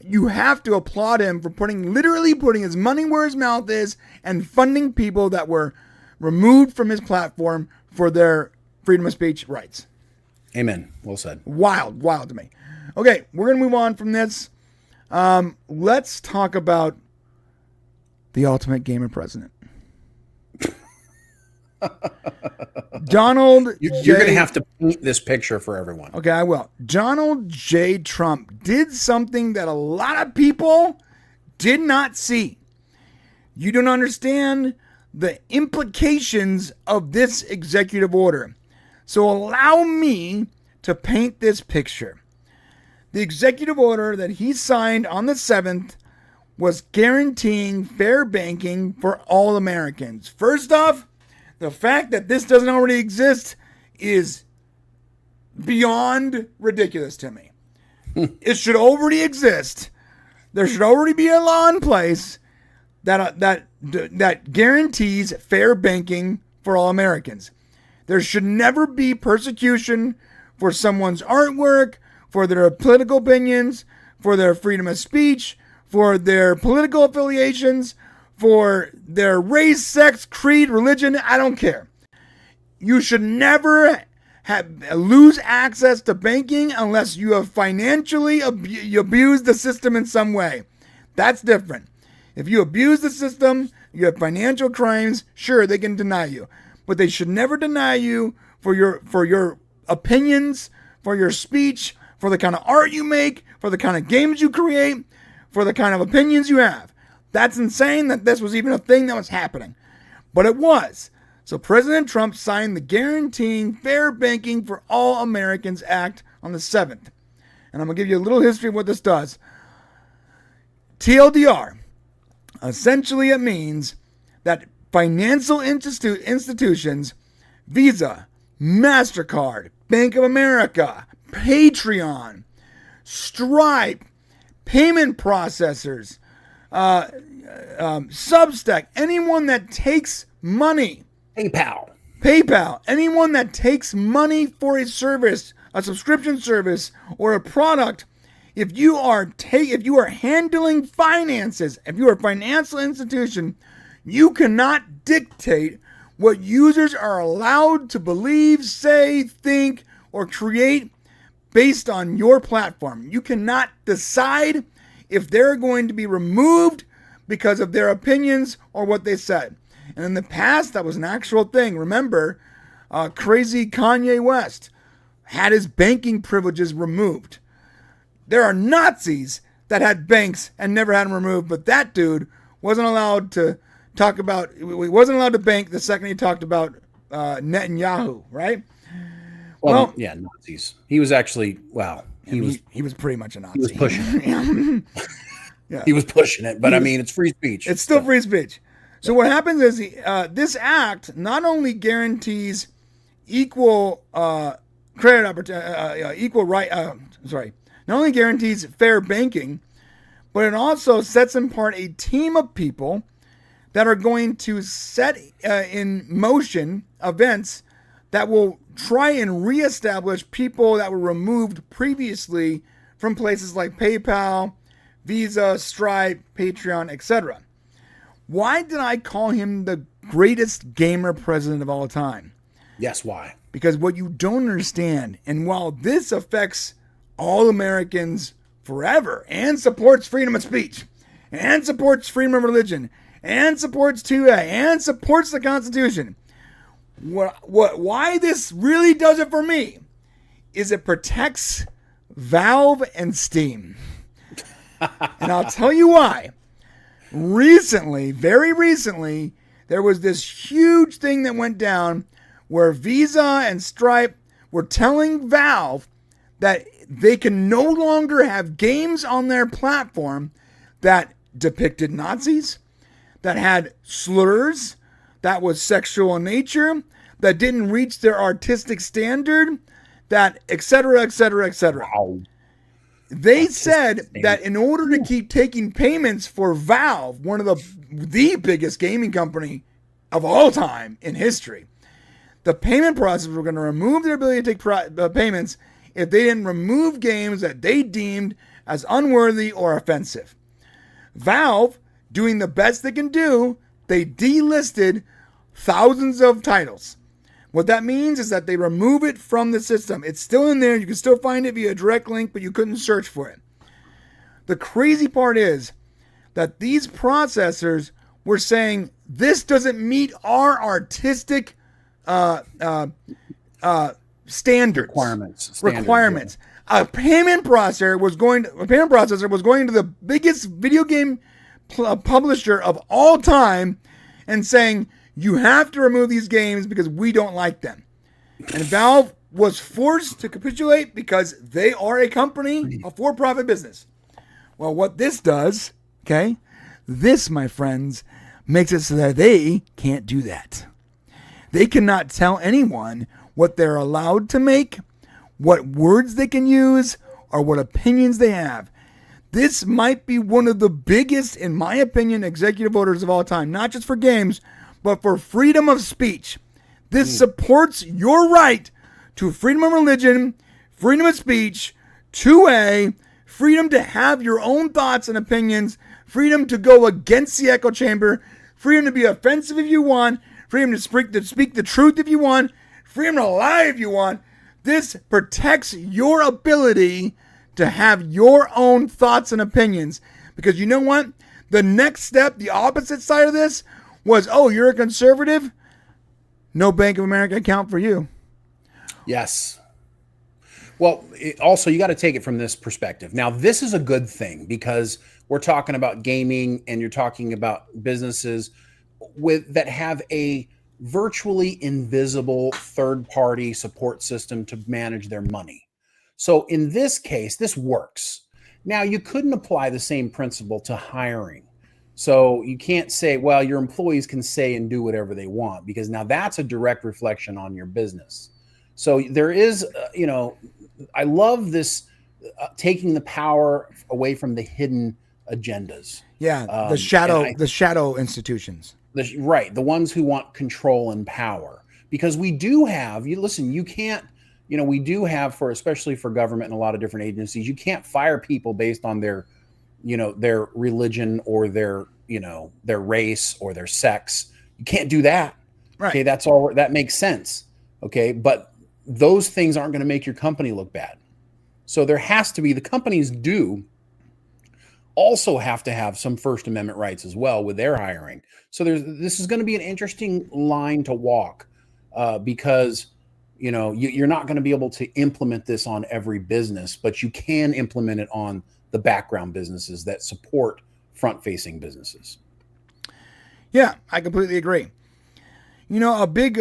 you have to applaud him for literally putting his money where his mouth is and funding people that were removed from his platform for their freedom of speech rights. Amen. Well said. Wild to me. Okay, we're going to move on from this. Let's talk about the ultimate gamer president. Donald You're going to have to paint this picture for everyone. Okay, I will. Donald J. Trump did something that a lot of people did not see. You don't understand the implications of this executive order. So allow me to paint this picture. The executive order that he signed on the 7th was guaranteeing fair banking for all Americans. First off, the fact that this doesn't already exist is beyond ridiculous to me. It should already exist. There should already be a law in place that guarantees fair banking for all Americans. There should never be persecution for someone's artwork, for their political opinions, for their freedom of speech, for their political affiliations, for their race, sex, creed, religion. I don't care. You should never lose access to banking unless you have financially abused the system in some way. That's different. If you abuse the system, you have financial crimes, sure, they can deny you. But they should never deny you for your opinions, for your speech, for the kind of art you make, for the kind of games you create, for the kind of opinions you have. That's insane that this was even a thing that was happening. But it was. So President Trump signed the Guaranteeing Fair Banking for All Americans Act on the 7th. And I'm going to give you a little history of what this does. TLDR. Essentially, it means that financial institutions, Visa, MasterCard, Bank of America, Patreon, Stripe, payment processors, Substack, anyone that takes money, PayPal, anyone that takes money for a service, a subscription service, or a product, if you are handling finances, if you are a financial institution, you cannot dictate what users are allowed to believe, say, think, or create based on your platform. You cannot decide if they're going to be removed because of their opinions or what they said. And in the past, that was an actual thing. Remember, crazy Kanye West had his banking privileges removed. There are Nazis that had banks and never had them removed, but that dude wasn't allowed to talk about, he wasn't allowed to bank the second he talked about Netanyahu, right? Well, yeah, Nazis. He was actually, he was pretty much a Nazi. He was pushing it. Yeah. He was pushing it, but I mean, it's free speech. It's still free speech. So what happens is this act not only guarantees equal credit opportunity, equal right. Not only guarantees fair banking, but it also sets apart a team of people that are going to set in motion events that will try and reestablish people that were removed previously from places like PayPal, Visa, Stripe, Patreon, etc. Why did I call him the greatest gamer president of all time? Yes, why? Because what you don't understand, and while this affects all Americans forever and supports freedom of speech and supports freedom of religion and supports 2A and supports the Constitution, why this really does it for me is it protects Valve and Steam. And I'll tell you why. Recently, very recently, there was this huge thing that went down where Visa and Stripe were telling Valve that they can no longer have games on their platform that depicted Nazis, that had slurs, that was sexual in nature, that didn't reach their artistic standard, that et cetera, et cetera, et cetera. Wow. They said that in order to keep taking payments for Valve, one of the biggest gaming company of all time in history, the payment processors were going to remove their ability to take payments if they didn't remove games that they deemed as unworthy or offensive. Valve, doing the best they can do, they delisted thousands of titles. What that means is that they remove it from the system. It's still in there. You can still find it via a direct link, but you couldn't search for it. The crazy part is that these processors were saying this doesn't meet our artistic standards. Requirements. A payment processor was going to the biggest video game publisher of all time and saying, you have to remove these games because we don't like them. And Valve was forced to capitulate because they are a company, a for-profit business. Well, what this does, okay, this, my friends, makes it so that they can't do that. They cannot tell anyone what they're allowed to make, what words they can use, or what opinions they have. This might be one of the biggest, in my opinion, executive orders of all time, not just for games, but for freedom of speech. This supports your right to freedom of religion, freedom of speech, 2A, freedom to have your own thoughts and opinions, freedom to go against the echo chamber, freedom to be offensive if you want, freedom to speak the truth if you want, freedom to lie if you want. This protects your ability to have your own thoughts and opinions. Because you know what? The next step, the opposite side of this, was, oh, you're a conservative? No Bank of America account for you. Yes. Well, also, you got to take it from this perspective. Now, this is a good thing because we're talking about gaming and you're talking about businesses that have a virtually invisible third-party support system to manage their money. So in this case, this works. Now, you couldn't apply the same principle to hiring. So you can't say, well, your employees can say and do whatever they want, because now that's a direct reflection on your business. So there is, I love this taking the power away from the hidden agendas. Yeah, the shadow institutions. Right, the ones who want control and power. Because we do have, you can't, we do have especially for government and a lot of different agencies, you can't fire people based on their their religion or their race or their sex. You can't do that. Right. Okay. That makes sense. Okay. But those things aren't going to make your company look bad. So there has to be, the companies do also have to have some First Amendment rights as well with their hiring. So this is going to be an interesting line to walk because you're not going to be able to implement this on every business, but you can implement it on the background businesses that support front-facing businesses. Yeah, I completely agree. A big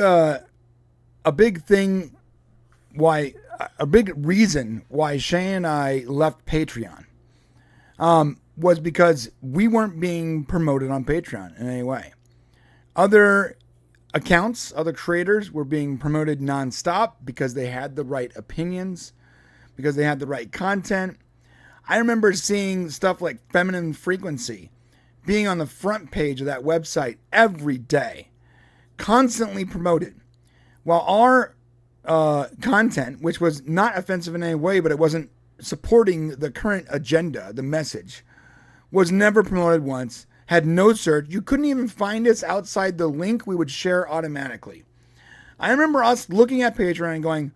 reason why Shane and I left Patreon was because we weren't being promoted on Patreon in any way. Other accounts, other creators were being promoted nonstop because they had the right opinions, because they had the right content. I remember seeing stuff like Feminine Frequency being on the front page of that website every day, constantly promoted, while our content, which was not offensive in any way, but it wasn't supporting the current agenda, the message, was never promoted once, had no search. You couldn't even find us outside the link we would share automatically. I remember us looking at Patreon and going,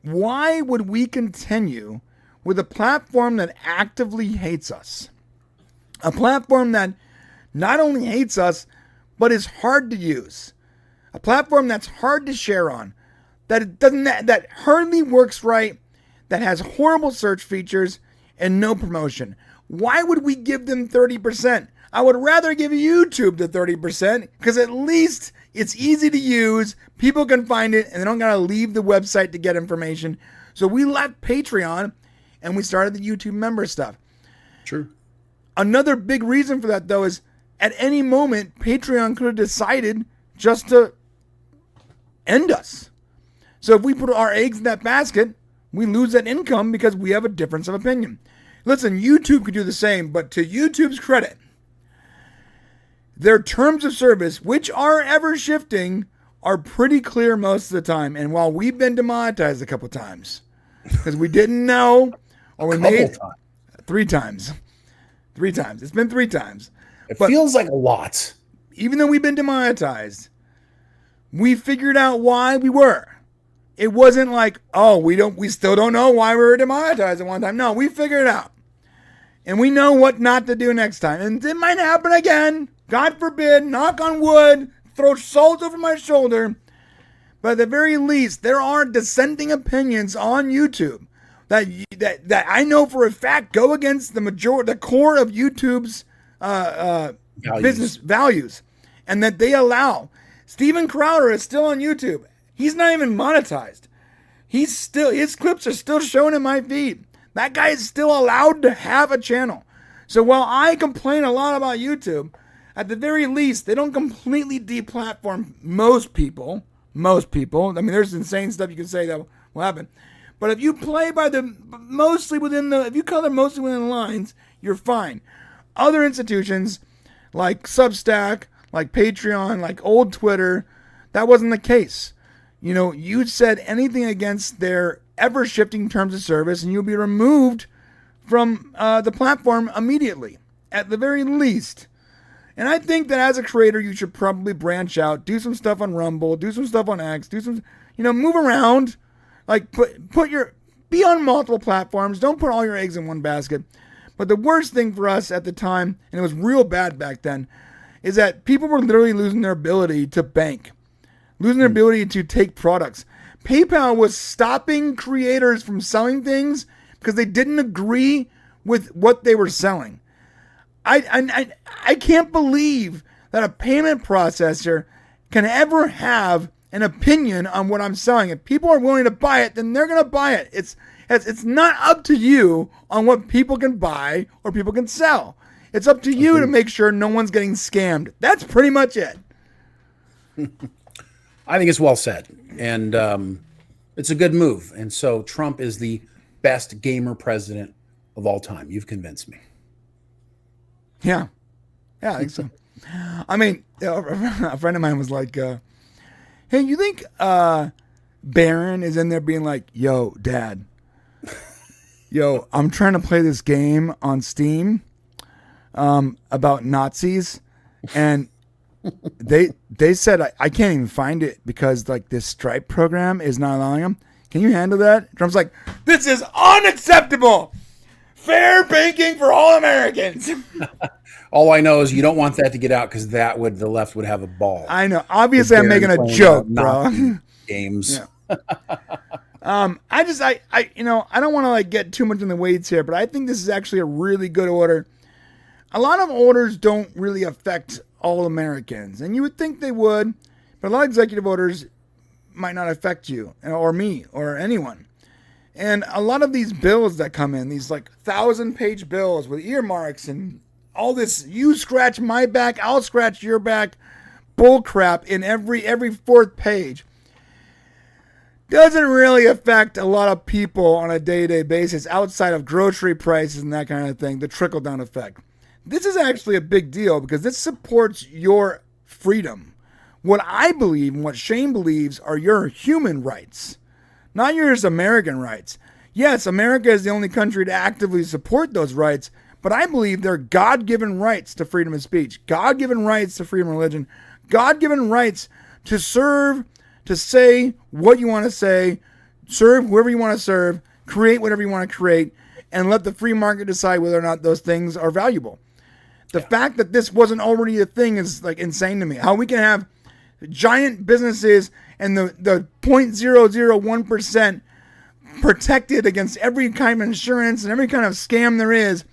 why would we continue with a platform that actively hates us? A platform that not only hates us, but is hard to use. A platform that's hard to share on, that hardly works right, that has horrible search features and no promotion. Why would we give them 30%? I would rather give YouTube the 30% because at least it's easy to use. People can find it and they don't got to leave the website to get information. So we left Patreon and we started the YouTube member stuff. True. Another big reason for that, though, is at any moment, Patreon could have decided just to end us. So if we put our eggs in that basket, we lose that income because we have a difference of opinion. Listen, YouTube could do the same, but to YouTube's credit, their terms of service, which are ever shifting, are pretty clear most of the time. And while we've been demonetized a couple times because we didn't know, or we made three times. It's been 3 times. It feels like a lot. Even though we've been demonetized, we figured out why we were. It wasn't like, we still don't know why we were demonetized at one time. No, we figured it out. And we know what not to do next time. And it might happen again. God forbid, knock on wood, throw salt over my shoulder. But at the very least, there are dissenting opinions on YouTube that I know for a fact go against the core of YouTube's business values, and that they allow. Steven Crowder is still on YouTube. He's not even monetized. His clips are still shown in my feed. That guy is still allowed to have a channel. So while I complain a lot about YouTube, at the very least, they don't completely deplatform most people. I mean, there's insane stuff you can say that will happen. But if you play by if you color mostly within the lines, you're fine. Other institutions like Substack, like Patreon, like old Twitter, that wasn't the case. You said anything against their ever-shifting terms of service and you'll be removed from the platform immediately, at the very least. And I think that as a creator, you should probably branch out, do some stuff on Rumble, do some stuff on X, do some, move around. Like be on multiple platforms. Don't put all your eggs in one basket. But the worst thing for us at the time, and it was real bad back then, is that people were literally losing their ability to bank, losing their ability to take products. PayPal was stopping creators from selling things because they didn't agree with what they were selling. I can't believe that a payment processor can ever have an opinion on what I'm selling. If people are willing to buy it, then they're going to buy it. It's not up to you on what people can buy or people can sell. It's up to you to make sure no one's getting scammed. That's pretty much it. I think it's well said. And it's a good move. And so Trump is the best gamer president of all time. You've convinced me. Yeah, I think so. I mean, a friend of mine was like, hey, you think Barron is in there being like, yo, Dad, I'm trying to play this game on Steam about Nazis, and they said I can't even find it because like this Stripe program is not allowing them. Can you handle that? Trump's like, this is unacceptable. fair banking for all Americans. All I know is you don't want that to get out because the left would have a ball. I know. Obviously, I'm making a joke, bro. Games. Yeah. I don't want to like get too much in the weeds here, but I think this is actually a really good order. A lot of orders don't really affect all Americans, and you would think they would, but a lot of executive orders might not affect you or me or anyone. And a lot of these bills that come in, these like 1,000-page bills with earmarks and all this, you scratch my back, I'll scratch your back, bull crap in every fourth page, doesn't really affect a lot of people on a day-to-day basis outside of grocery prices and that kind of thing, the trickle-down effect. This is actually a big deal because this supports your freedom. What I believe and what Shane believes are your human rights, not yours American rights. Yes, America is the only country to actively support those rights, but I believe they're God-given rights to freedom of speech, God-given rights to freedom of religion, God-given rights to serve, to say what you want to say, serve whoever you want to serve, create whatever you want to create, and let the free market decide whether or not those things are valuable. The fact that this wasn't already a thing is like insane to me. How we can have giant businesses and the 0.001% protected against every kind of insurance and every kind of scam there is,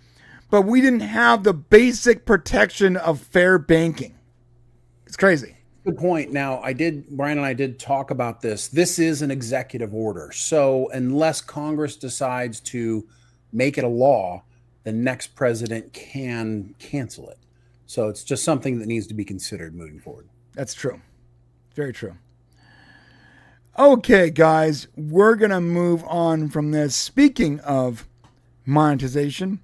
but we didn't have the basic protection of fair banking. It's crazy. Good point. Now, Brian and I did talk about this. This is an executive order. So unless Congress decides to make it a law, the next president can cancel it. So it's just something that needs to be considered moving forward. That's true. Very true. Okay, guys, we're going to move on from this. Speaking of monetization,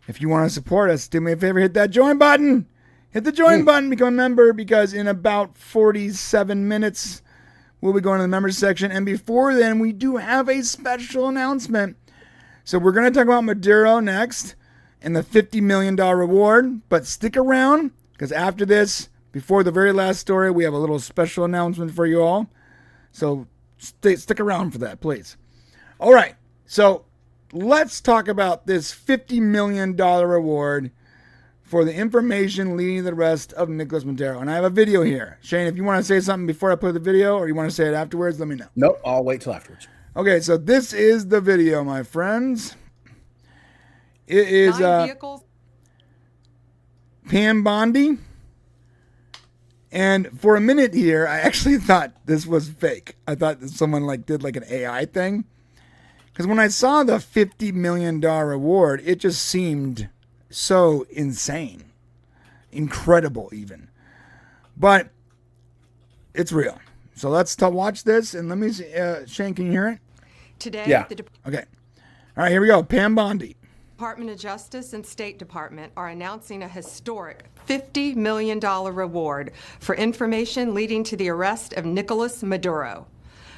if you want to support us, do me a favor, hit that join button. Hit the join button, become a member, because in about 47 minutes, we'll be going to the members section. And before then, we do have a special announcement. So we're going to talk about Maduro next and the $50 million reward. But stick around, because after this, before the very last story, we have a little special announcement for you all. So stick around for that, please. All right. So let's talk about this $50 million reward for the information leading to the arrest of Nicolás Maduro. And I have a video here. Shane, if you want to say something before I play the video, or you want to say it afterwards, let me know. Nope, I'll wait till afterwards. Okay, so this is the video, my friends. It is Pam Bondi. And for a minute here, I actually thought this was fake. I thought that someone did an AI thing. Because when I saw the $50 million reward, it just seemed so insane. Incredible, even. But it's real. So let's watch this, and let me see. Shane, can you hear it? Today, yeah. Okay. All right, here we go. Pam Bondi. Department of Justice and State Department are announcing a historic $50 million reward for information leading to the arrest of Nicolás Maduro.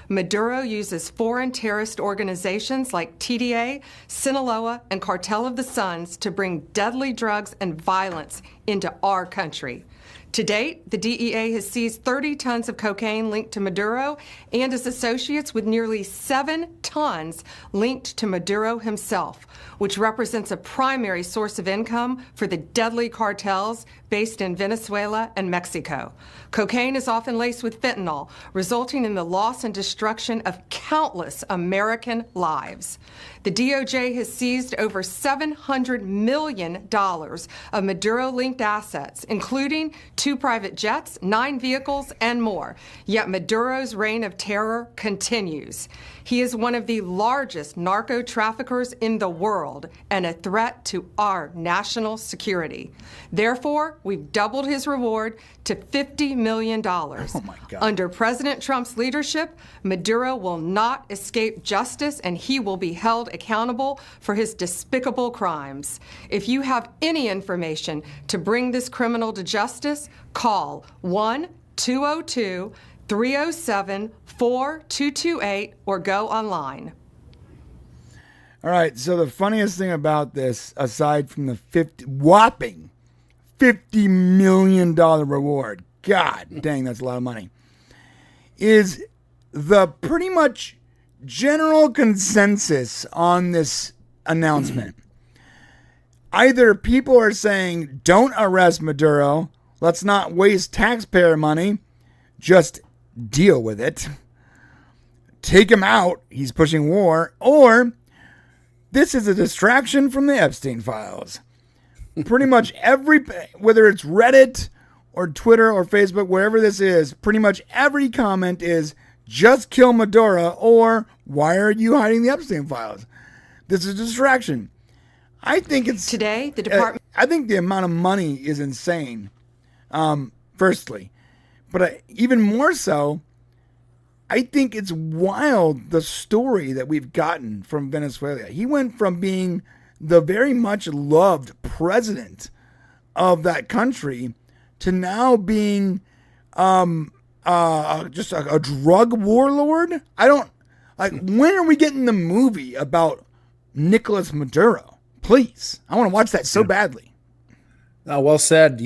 Maduro uses foreign terrorist organizations like TDA, Sinaloa, and Cartel of the Suns to bring deadly drugs and violence into our country. To date, the DEA has seized 30 tons of cocaine linked to Maduro and his associates, with nearly 7 tons linked to Maduro himself, which represents a primary source of income for the deadly cartels based in Venezuela and Mexico. Cocaine is often laced with fentanyl, resulting in the loss and destruction of countless American lives. The DOJ has seized over $700 million of Maduro-linked assets, including 2 private jets, 9 vehicles, and more. Yet Maduro's reign of terror continues. He is one of the largest narco traffickers in the world and a threat to our national security. Therefore, we've doubled his reward to $50 million. Oh my God. Under President Trump's leadership, Maduro will not escape justice, and he will be held accountable for his despicable crimes. If you have any information to bring this criminal to justice, call 1-202-307-4228 or go online. All right, so the funniest thing about this, aside from the whopping $50 million reward, God dang, that's a lot of money, is the pretty much general consensus on this announcement. either people are saying, don't arrest Maduro, let's not waste taxpayer money, just deal with it, take him out, he's pushing war, or this is a distraction from the Epstein files. Pretty much whether it's Reddit or Twitter or Facebook, wherever this is, pretty much every comment is just kill Maduro or why are you hiding the Epstein files? This is a distraction. I think it's today the department. I think the amount of money is insane. Firstly, but even more so, I think it's wild the story that we've gotten from Venezuela. He went from being the very much loved president of that country to now being just a drug warlord. I don't like. When are we getting the movie about Nicolás Maduro? Please, I want to watch that so badly. Well said.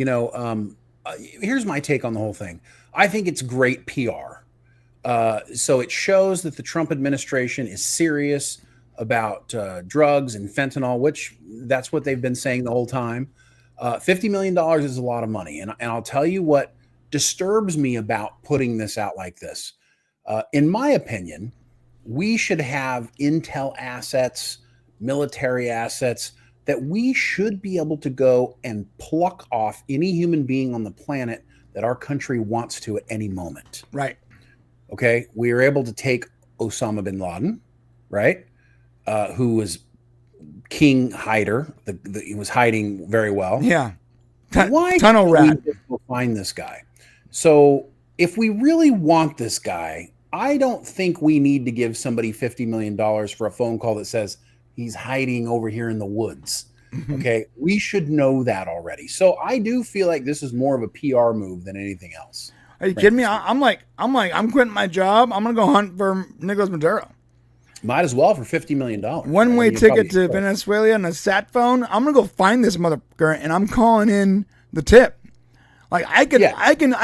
Here's my take on the whole thing. I think it's great PR. So it shows that the Trump administration is serious about drugs and fentanyl, which that's what they've been saying the whole time. $50 million is a lot of money. And I'll tell you what disturbs me about putting this out like this. In my opinion, we should have intel assets, military assets that we should be able to go and pluck off any human being on the planet that our country wants to at any moment. Right. Okay. We were able to take Osama bin Laden, right? Who was king hider. He was hiding very well. Yeah. Why tunnel rat. We just go find this guy? So if we really want this guy, I don't think we need to give somebody $50 million for a phone call that says he's hiding over here in the woods. Okay. We should know that already. So I do feel like this is more of a PR move than anything else. Are you kidding me? I'm quitting my job. I'm going to go hunt for Nicolás Maduro. Might as well for $50 million. One-way ticket to Venezuela and a sat phone. I'm going to go find this motherfucker and I'm calling in the tip. Like I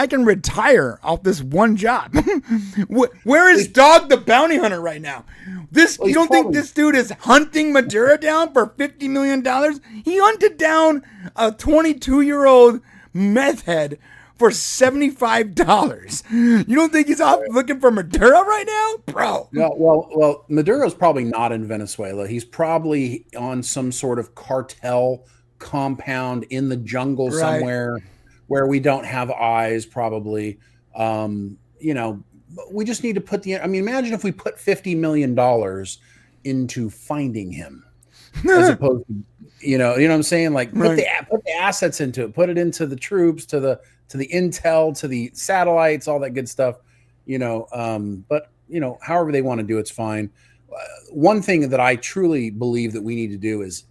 can retire off this one job. Where is Dog the Bounty Hunter right now? You don't think this dude is hunting Maduro down for $50 million? He hunted down a 22-year-old meth head for $75. You don't think he's off looking for Maduro right now, bro? No, well, Maduro's probably not in Venezuela. He's probably on some sort of cartel compound in the jungle somewhere where we don't have eyes, probably. We just need to put imagine if we put $50 million into finding him as opposed to, you know what I'm saying? Like put the assets into it, put it into the troops, to the intel, to the satellites, all that good stuff, but however they want to do it's fine. One thing that I truly believe that we need to do is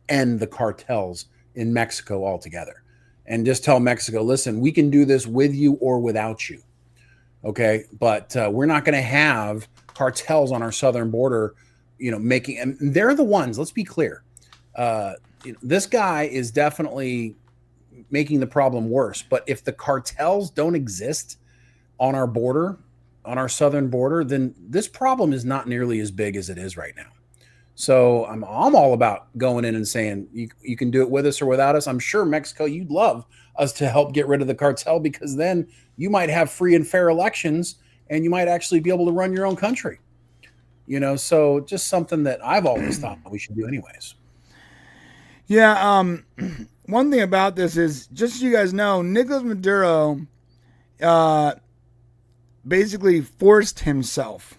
end the cartels in Mexico altogether and just tell Mexico, listen, we can do this with you or without you. Okay. But we're not going to have cartels on our southern border, making, and they're the ones, let's be clear. This guy is definitely making the problem worse. But if the cartels don't exist on our border, on our southern border, then this problem is not nearly as big as it is right now. So I'm all about going in and saying you can do it with us or without us. I'm sure Mexico, you'd love us to help get rid of the cartel, because then you might have free and fair elections and you might actually be able to run your own country. So just something that I've always thought we should do anyways. Yeah. One thing about this is, just so you guys know, Nicolás Maduro basically forced himself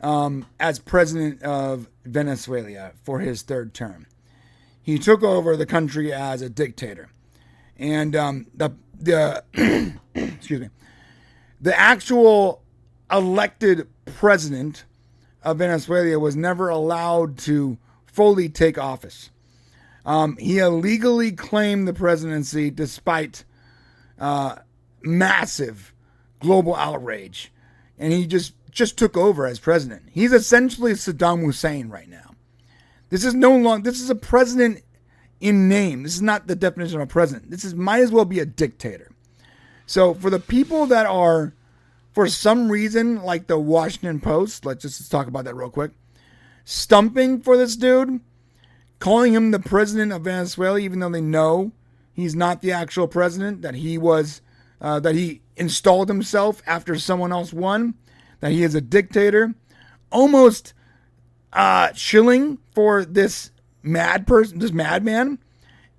as president of Venezuela for his third term. He took over the country as a dictator. And the excuse me, the actual elected president of Venezuela was never allowed to fully take office. He illegally claimed the presidency despite massive global outrage, and he just took over as president. He's essentially Saddam Hussein right now. This is a president in name. This is not the definition of a president. This might as well be a dictator. So for the people that are, for some reason, like the Washington Post, let's talk about that real quick, stumping for this dude, calling him the president of Venezuela, even though they know he's not the actual president, that he was, that he installed himself after someone else won, that he is a dictator, almost shilling for this mad person, this madman,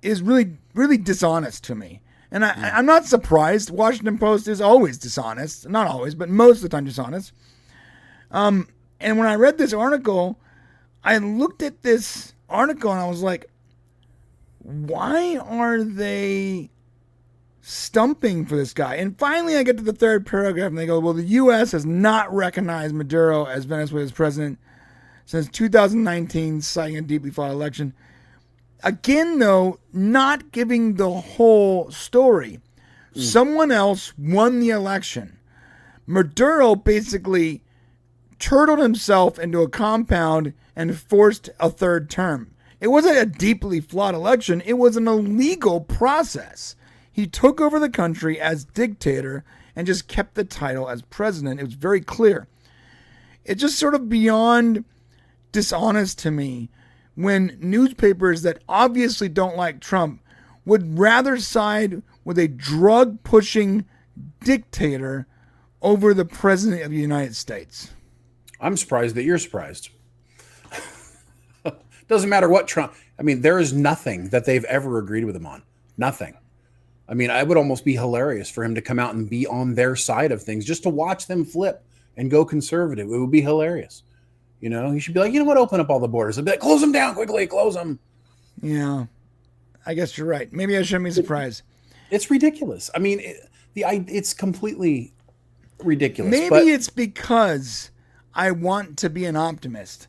is really, really dishonest to me. And I'm not surprised. Washington Post is always dishonest. Not always, but most of the time dishonest. And when I read this article, I looked at this article and I was like, why are they stumping for this guy? And finally I get to the third paragraph and they go, well, the U.S. has not recognized Maduro as Venezuela's president since 2019, citing a deeply flawed election. Again, though, not giving the whole story. Someone else won the election. Maduro basically turtled himself into a compound and forced a third term. It wasn't a deeply flawed election. It was an illegal process. He took over the country as dictator and just kept the title as president. It was very clear. It's just sort of beyond dishonest to me when newspapers that obviously don't like Trump would rather side with a drug-pushing dictator over the president of the United States. I'm surprised that you're surprised. Doesn't matter what Trump... I mean, there is nothing that they've ever agreed with him on. Nothing. I mean, it would almost be hilarious for him to come out and be on their side of things, just to watch them flip and go conservative. It would be hilarious. You know, he should be like, you know what, open up all the borders. I'd be like, close them down quickly, close them. Yeah, I guess you're right. Maybe I shouldn't be surprised. It's ridiculous. I mean, it's completely ridiculous. Maybe it's because I want to be an optimist.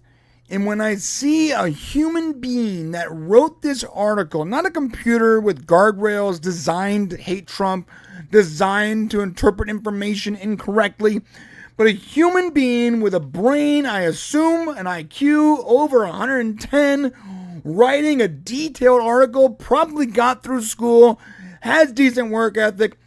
And when I see a human being that wrote this article, not a computer with guardrails designed to hate Trump, designed to interpret information incorrectly, but a human being with a brain, I assume, an IQ over 110, writing a detailed article, probably got through school, has decent work ethic.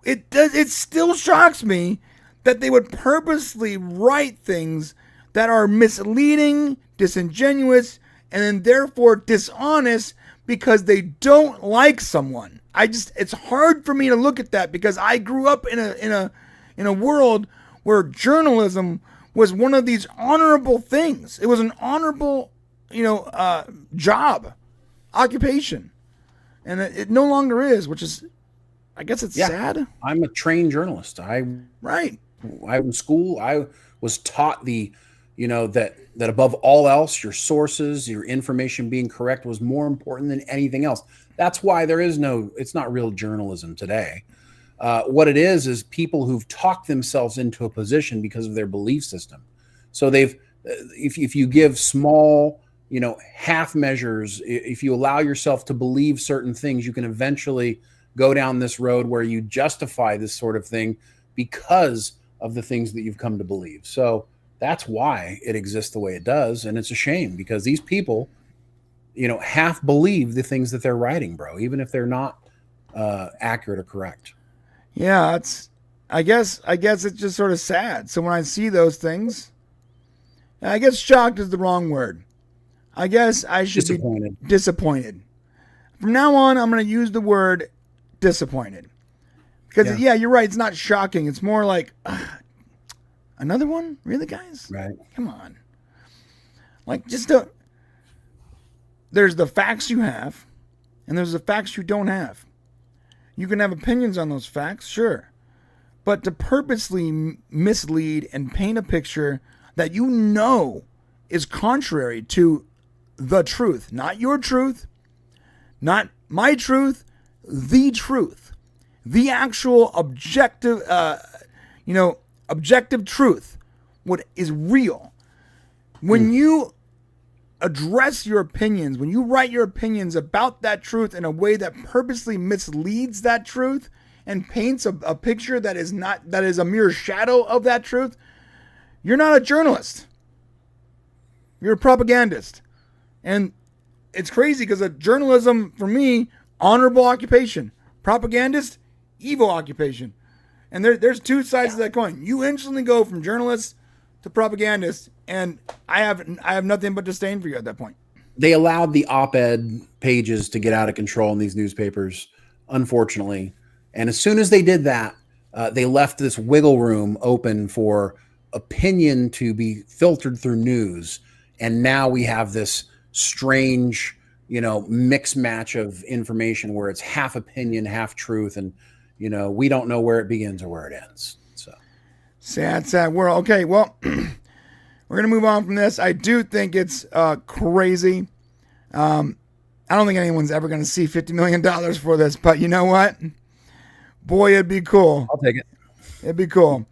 It still shocks me that they would purposely write things that are misleading, disingenuous, and then therefore dishonest because they don't like someone. It's hard for me to look at that because I grew up in a world where journalism was one of these honorable things. It was an honorable, job, occupation. And it no longer is, which is, I guess it's sad. I'm a trained journalist. Right. I in school, I was taught that above all else, your sources, your information being correct was more important than anything else. That's why it's not real journalism today. What it is people who've talked themselves into a position because of their belief system. So if you give small, half measures, if you allow yourself to believe certain things, you can eventually go down this road where you justify this sort of thing because of the things that you've come to believe. So that's why it exists the way it does. And it's a shame because these people, half believe the things that they're writing, bro, even if they're not accurate or correct. Yeah, I guess it's just sort of sad. So when I see those things, I guess shocked is the wrong word. I guess I should be disappointed. From now on, I'm going to use the word disappointed. Because, you're right. It's not shocking. It's more like, another one? Really, guys? Right. Come on. Like, there's the facts you have, and there's the facts you don't have. You can have opinions on those facts, sure. But to purposely mislead and paint a picture that is contrary to the truth, not your truth, not my truth, the truth, the actual objective, objective truth, what is real. When you address your opinions, when you write your opinions about that truth in a way that purposely misleads that truth and paints a picture that is a mere shadow of that truth, you're not a journalist. You're a propagandist. And it's crazy because journalism, for me, honorable occupation. Propagandist, evil occupation. And there's two sides of that coin. You instantly go from journalist to propagandist, and I have nothing but disdain for you at that point. they allowed the op-ed pages to get out of control in these newspapers, unfortunately. And as soon as they did that, they left this wiggle room open for opinion to be filtered through news. And now we have this strange, mix match of information where it's half opinion, half truth. And, we don't know where it begins or where it ends. So sad world. Okay, well, we're going to move on from this. I do think it's crazy. I don't think anyone's ever going to see $50 million for this, but you know what? Boy, it'd be cool. I'll take it. It'd be cool.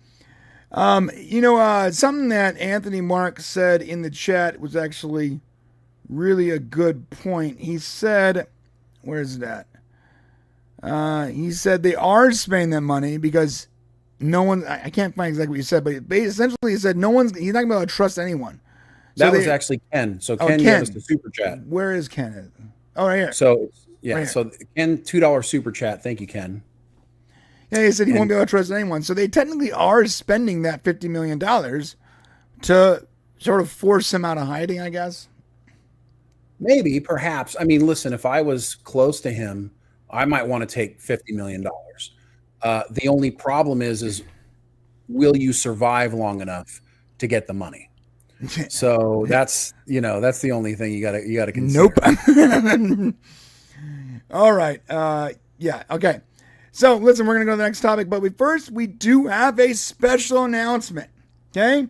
Something that Anthony Mark said in the chat was actually really a good point. He said, where is that? He said they are spending that money because no one, I can't find exactly what he said, but essentially he said he's not going to be able to trust anyone. So that was actually Ken. So Ken gave us the super chat. Where is Ken? Oh, right here. So, yeah. Right so Ken, $2 super chat. Thank you, Ken. Yeah, he said he won't be able to trust anyone. So they technically are spending that $50 million to sort of force him out of hiding, I guess. Maybe, perhaps. I mean, listen, if I was close to him, I might want to take $50 million. The only problem is will you survive long enough to get the money? So that's the only thing you gotta consider. Nope. All right. Yeah. Okay. So listen, we're gonna go to the next topic, but we do have a special announcement. Okay.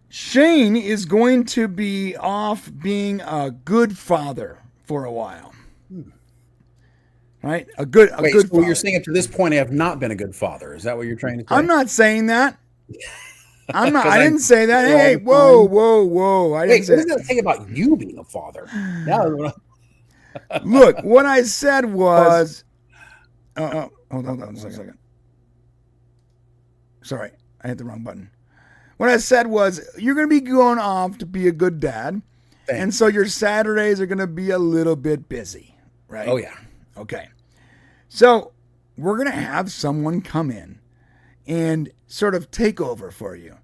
Shane is going to be off being a good father for a while. Right? A good so father. You're saying up to this point I have not been a good father. Is that what you're trying to say? I'm not saying that. I'm not. I didn't say that. Hey, whoa! I didn't say what does that say about you being a father? Look, what I said was. Hold on a second. Sorry, I hit the wrong button. What I said was you're going to be going off to be a good dad, and so your Saturdays are going to be a little bit busy, right? Oh yeah. Okay. So we're going to have someone come in and sort of take over for you.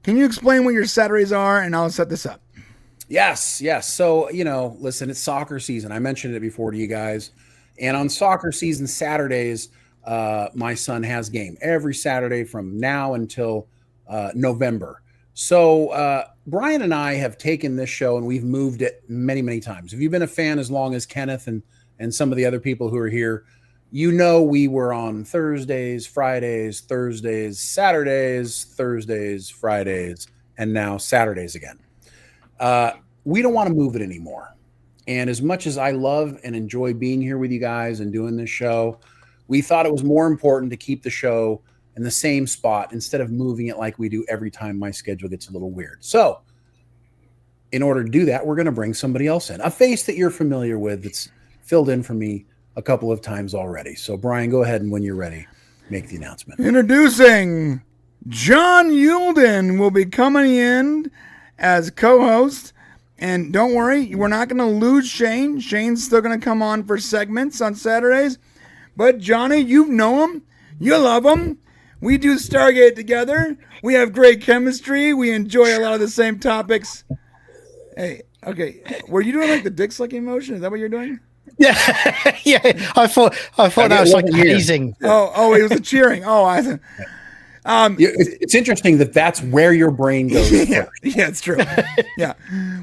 Can you explain what your Saturdays are, and I'll set this up? Yes. So, listen, it's soccer season. I mentioned it before to you guys. And on soccer season Saturdays, my son has game every Saturday from now until November. So Brian and I have taken this show and we've moved it many, many times. If you've been a fan as long as Kenneth and some of the other people who are here, we were on Thursdays, Fridays, Thursdays, Saturdays, Thursdays, Fridays, and now Saturdays again. We don't want to move it anymore. And as much as I love and enjoy being here with you guys and doing this show, we thought it was more important to keep the show in the same spot instead of moving it like we do every time my schedule gets a little weird. So in order to do that, we're going to bring somebody else in, a face that you're familiar with that's filled in for me a couple of times already. So Brian, go ahead and when you're ready, make the announcement. Introducing John Yulden will be coming in as co-host. And don't worry, we're not going to lose Shane. Shane's still going to come on for segments on Saturdays. But Johnny, you know him. You love him. We do Stargate together. We have great chemistry. We enjoy a lot of the same topics. Hey, okay. Were you doing like the dick sucking motion? Is that what you're doing? Yeah. I thought that was like hazing. Oh, it was the cheering. Oh, I thought. It's interesting that's where your brain goes first. Yeah, it's true. Yeah.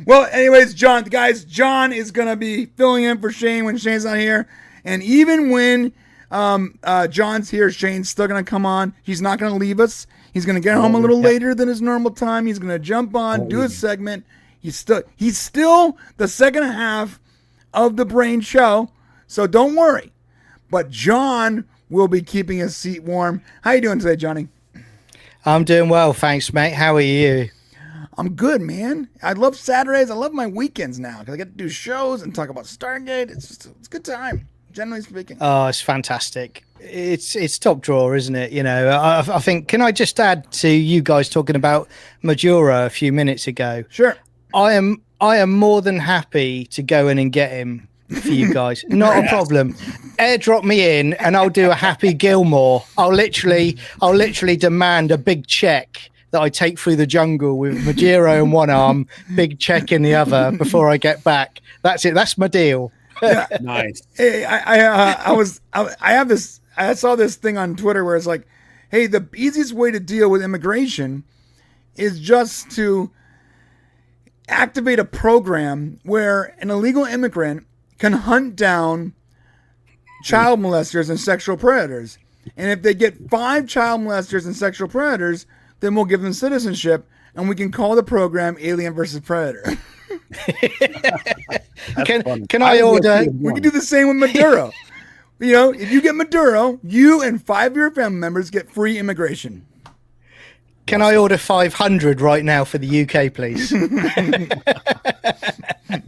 Well, anyways, John is going to be filling in for Shane when Shane's not here. And even when John's here, Shane's still going to come on. He's not going to leave us. He's going to get home a little later than his normal time. He's going to jump on, do a segment. He's still the second half of the Brain Show. So don't worry. But John will be keeping his seat warm. How you doing today, Johnny? I'm doing well, thanks, mate. How are you? I'm good, man. I love Saturdays. I love my weekends now because I get to do shows and talk about Stargate. It's a good time, generally speaking. Oh, it's fantastic. It's top drawer, isn't it? I think. Can I just add to you guys talking about Maduro a few minutes ago? Sure. I am more than happy to go in and get him for you guys. Not a problem. Airdrop me in and I'll do a Happy Gilmore. I'll literally demand a big check that I take through the jungle with my gyro in one arm, big check in the other before I get back. That's it. That's my deal. Yeah. Nice. Hey, I saw this thing on Twitter where it's like, hey, the easiest way to deal with immigration is just to activate a program where an illegal immigrant can hunt down child molesters and sexual predators. And if they get 5 child molesters and sexual predators, then we'll give them citizenship, and we can call the program Alien versus Predator. Can I order? We can do the same with Maduro. You know, if you get Maduro, you and 5 of your family members get free immigration. Can I order 500 right now for the UK, please?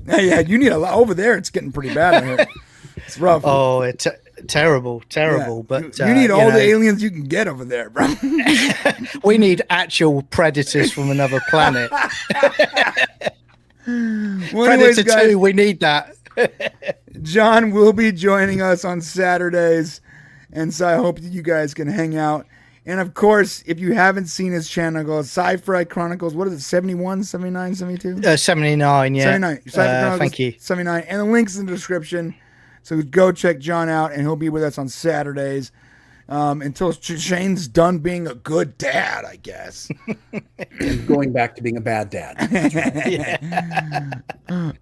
Yeah, you need a lot over there. It's getting pretty bad. I heard. It's rough. Oh, it's terrible. Yeah. But you need all the aliens you can get over there, bro. We need actual predators from another planet. Well, Predator guys, 2, we need that. John will be joining us on Saturdays, and so I hope that you guys can hang out. And of course, if you haven't seen his channel, go Sci-Fi Chronicles. What is it, 71, 79, 72? 79, yeah. 79. Sci-Fi Chronicles, thank you. 79. And the link's in the description. So go check John out, and he'll be with us on Saturdays until Shane's done being a good dad, I guess. And going back to being a bad dad.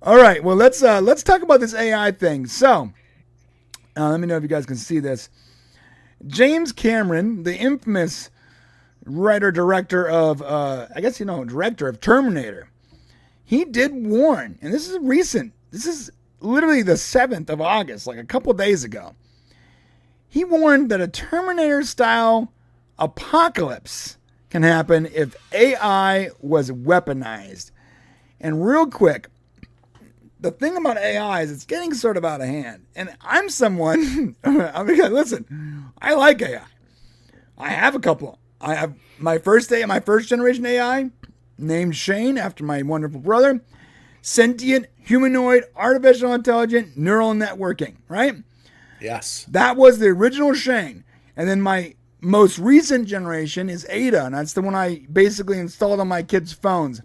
All right. Well, let's talk about this AI thing. So let me know if you guys can see this. James Cameron, the infamous writer-director of, director of Terminator, he did warn, and this is recent. This is literally the 7th of August, like a couple days ago. He warned that a Terminator-style apocalypse can happen if AI was weaponized. And real quick, the thing about AI is it's getting sort of out of hand. And I'm someone, listen, I like AI. I have a couple. I have my first generation AI named Shane after my wonderful brother. Sentient, humanoid, artificial intelligent, neural networking, right? Yes. That was the original Shane. And then my most recent generation is Ada, and that's the one I basically installed on my kids' phones.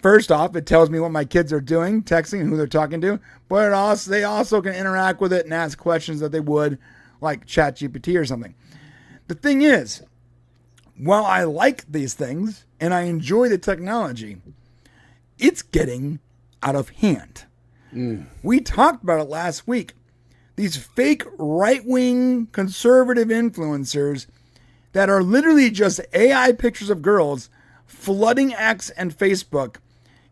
First off, it tells me what my kids are doing, texting, and who they're talking to, but they also can interact with it and ask questions that they would, like ChatGPT or something. The thing is, while I like these things and I enjoy the technology, it's getting out of hand. We talked about it last week. These fake right-wing conservative influencers that are literally just AI pictures of girls flooding X and Facebook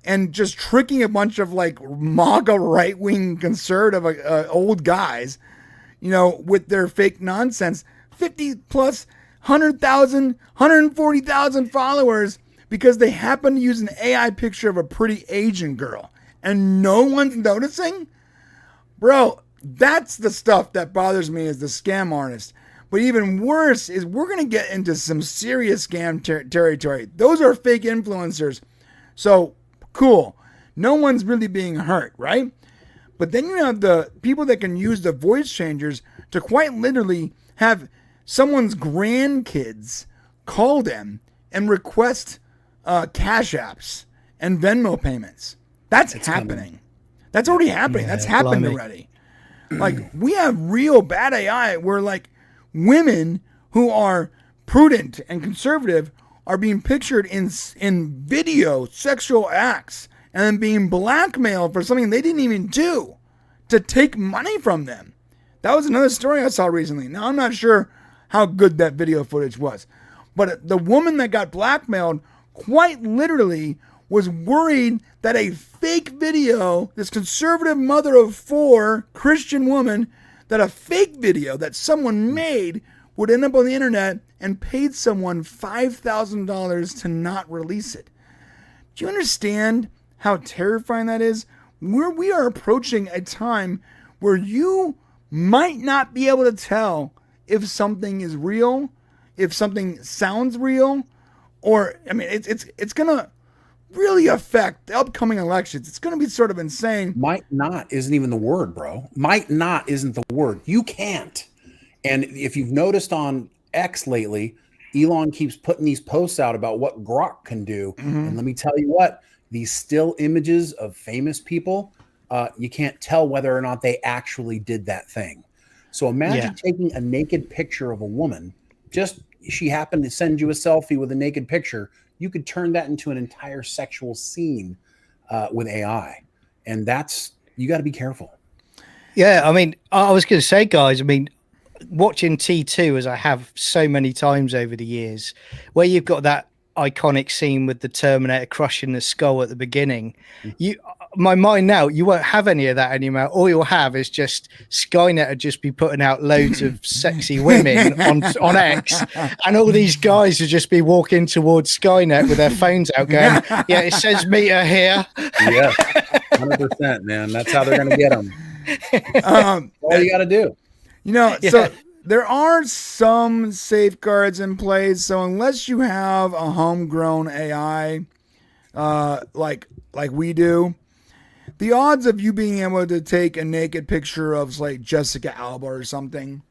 and just tricking a bunch of like MAGA right-wing conservative old guys, you know, with their fake nonsense. 50 plus 100,000, 140,000 followers because they happen to use an AI picture of a pretty Asian girl and no one's noticing? Bro, that's the stuff that bothers me as the scam artist. But even worse is we're going to get into some serious scam territory. Those are fake influencers. So, cool. No one's really being hurt, right? But then you have the people that can use the voice changers to quite literally have someone's grandkids call them and request cash apps and Venmo payments. That's happening. Coming. That's already happening. Yeah, that's happened already. Like, we have real bad AI where, like, women who are prudent and conservative are being pictured in video sexual acts and then being blackmailed for something they didn't even do to take money from them. That was another story I saw recently. Now, I'm not sure how good that video footage was, but the woman that got blackmailed quite literally was worried that a fake video, this conservative mother of 4 Christian woman, that a fake video that someone made would end up on the internet and paid someone $5,000 to not release it. Do you understand how terrifying that is? We are approaching a time where you might not be able to tell if something is real, if something sounds real, or, I mean, it's going to really affect the upcoming elections. It's going to be sort of insane. Might not isn't even the word, bro. Might not isn't the word. You can't. And if you've noticed on X lately, Elon keeps putting these posts out about what Grok can do. And let me tell you what, these still images of famous people, you can't tell whether or not they actually did that thing. So imagine taking a naked picture of a woman, just she happened to send you a selfie with a naked picture. You could turn that into an entire sexual scene with AI. And you got to be careful. Yeah, I mean, I was going to say, guys, I mean, watching T2 as I have so many times over the years, where you've got that iconic scene with the Terminator crushing the skull at the beginning, my mind now, you won't have any of that anymore. All you'll have is just Skynet would just be putting out loads of sexy women on X, and all these guys would just be walking towards Skynet with their phones out going, yeah, it says meet her here. Yeah, 100%, man. That's how they're going to get them. All you got to do. So there are some safeguards in place. So unless you have a homegrown AI, like we do, the odds of you being able to take a naked picture of like Jessica Alba or something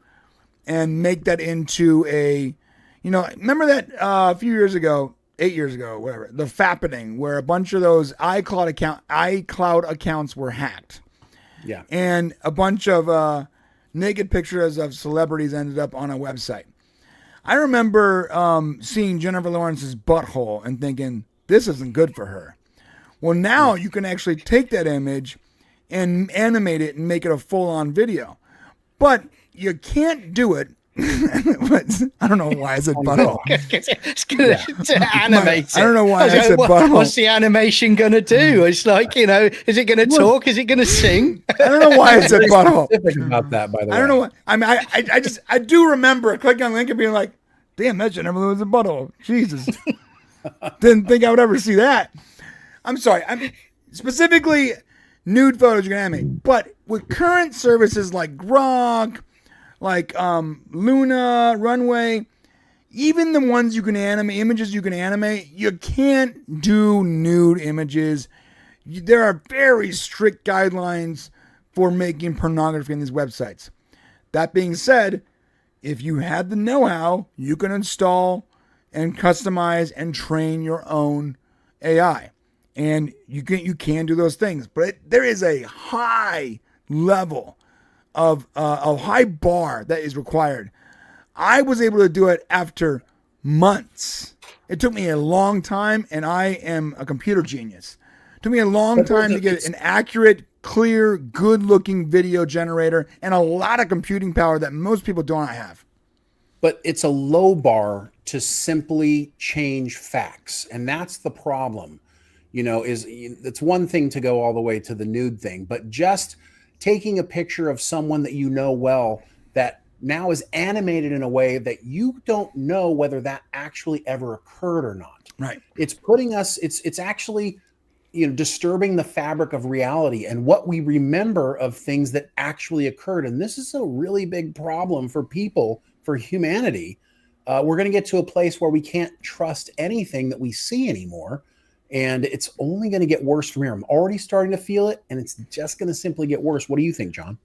and make that into remember that a few years ago, 8 years ago, whatever, the fappening, where a bunch of those iCloud accounts were hacked. Yeah. And a bunch of naked pictures of celebrities ended up on a website. I remember seeing Jennifer Lawrence's butthole and thinking, this isn't good for her. Well, now you can actually take that image and animate it and make it a full-on video. But you can't do it. I don't know why I said butthole. It's going to animate it. I don't know why I said butthole. What's the animation going to do? It's like, is it going to talk? Is it going to sing? I don't know why I said butthole. Specific about that, by the way. I don't know what. I mean, I do remember clicking on the link and being like, damn, that shit never was a butthole. Jesus. Didn't think I would ever see that. I'm sorry. I mean, specifically, nude photos you can animate. But with current services like Grok, like Luna, Runway, even the ones you can animate, images you can animate, you can't do nude images. There are very strict guidelines for making pornography on these websites. That being said, if you had the know-how, you can install and customize and train your own AI. And you can do those things. But there is a high level of a high bar that is required. I was able to do it after months. It took me a long time, and I am a computer genius. It took me a long time to get an accurate, clear, good-looking video generator and a lot of computing power that most people don't have. But it's a low bar to simply change facts, and that's the problem. It's one thing to go all the way to the nude thing, but just taking a picture of someone that you know well that now is animated in a way that you don't know whether that actually ever occurred or not. Right. It's putting us, it's actually, disturbing the fabric of reality and what we remember of things that actually occurred. And this is a really big problem for people, for humanity. We're going to get to a place where we can't trust anything that we see anymore. And it's only going to get worse from here. I'm already starting to feel it, and it's just going to simply get worse. What do you think, John?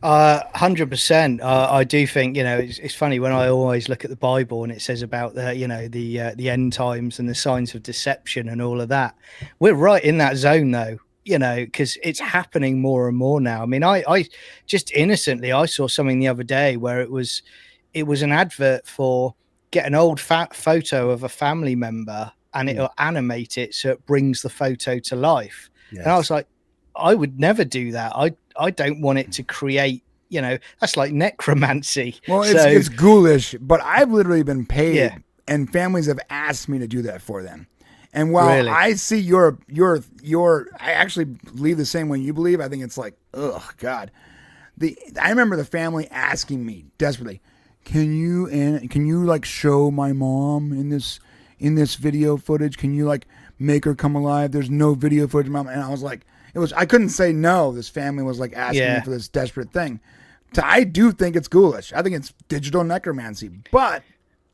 100%. I do think, it's funny when I always look at the Bible and it says about the end times and the signs of deception and all of that. We're right in that zone, though, because it's happening more and more now. I mean, I just innocently, I saw something the other day where it was an advert for get an old fat photo of a family member and it'll animate it so it brings the photo to life. Yes. And I was like, I would never do that. I don't want it to create, that's like necromancy. Well, it's ghoulish, but I've literally been paid and families have asked me to do that for them. And while I see your, I actually believe the same way you believe. I think it's like, oh God. I remember the family asking me desperately, can you like show my mom in this video footage? Can you like make her come alive? There's no video footage, mom. And I was like, I couldn't say no. This family was like asking me for this desperate thing. I do think it's ghoulish. I think it's digital necromancy. But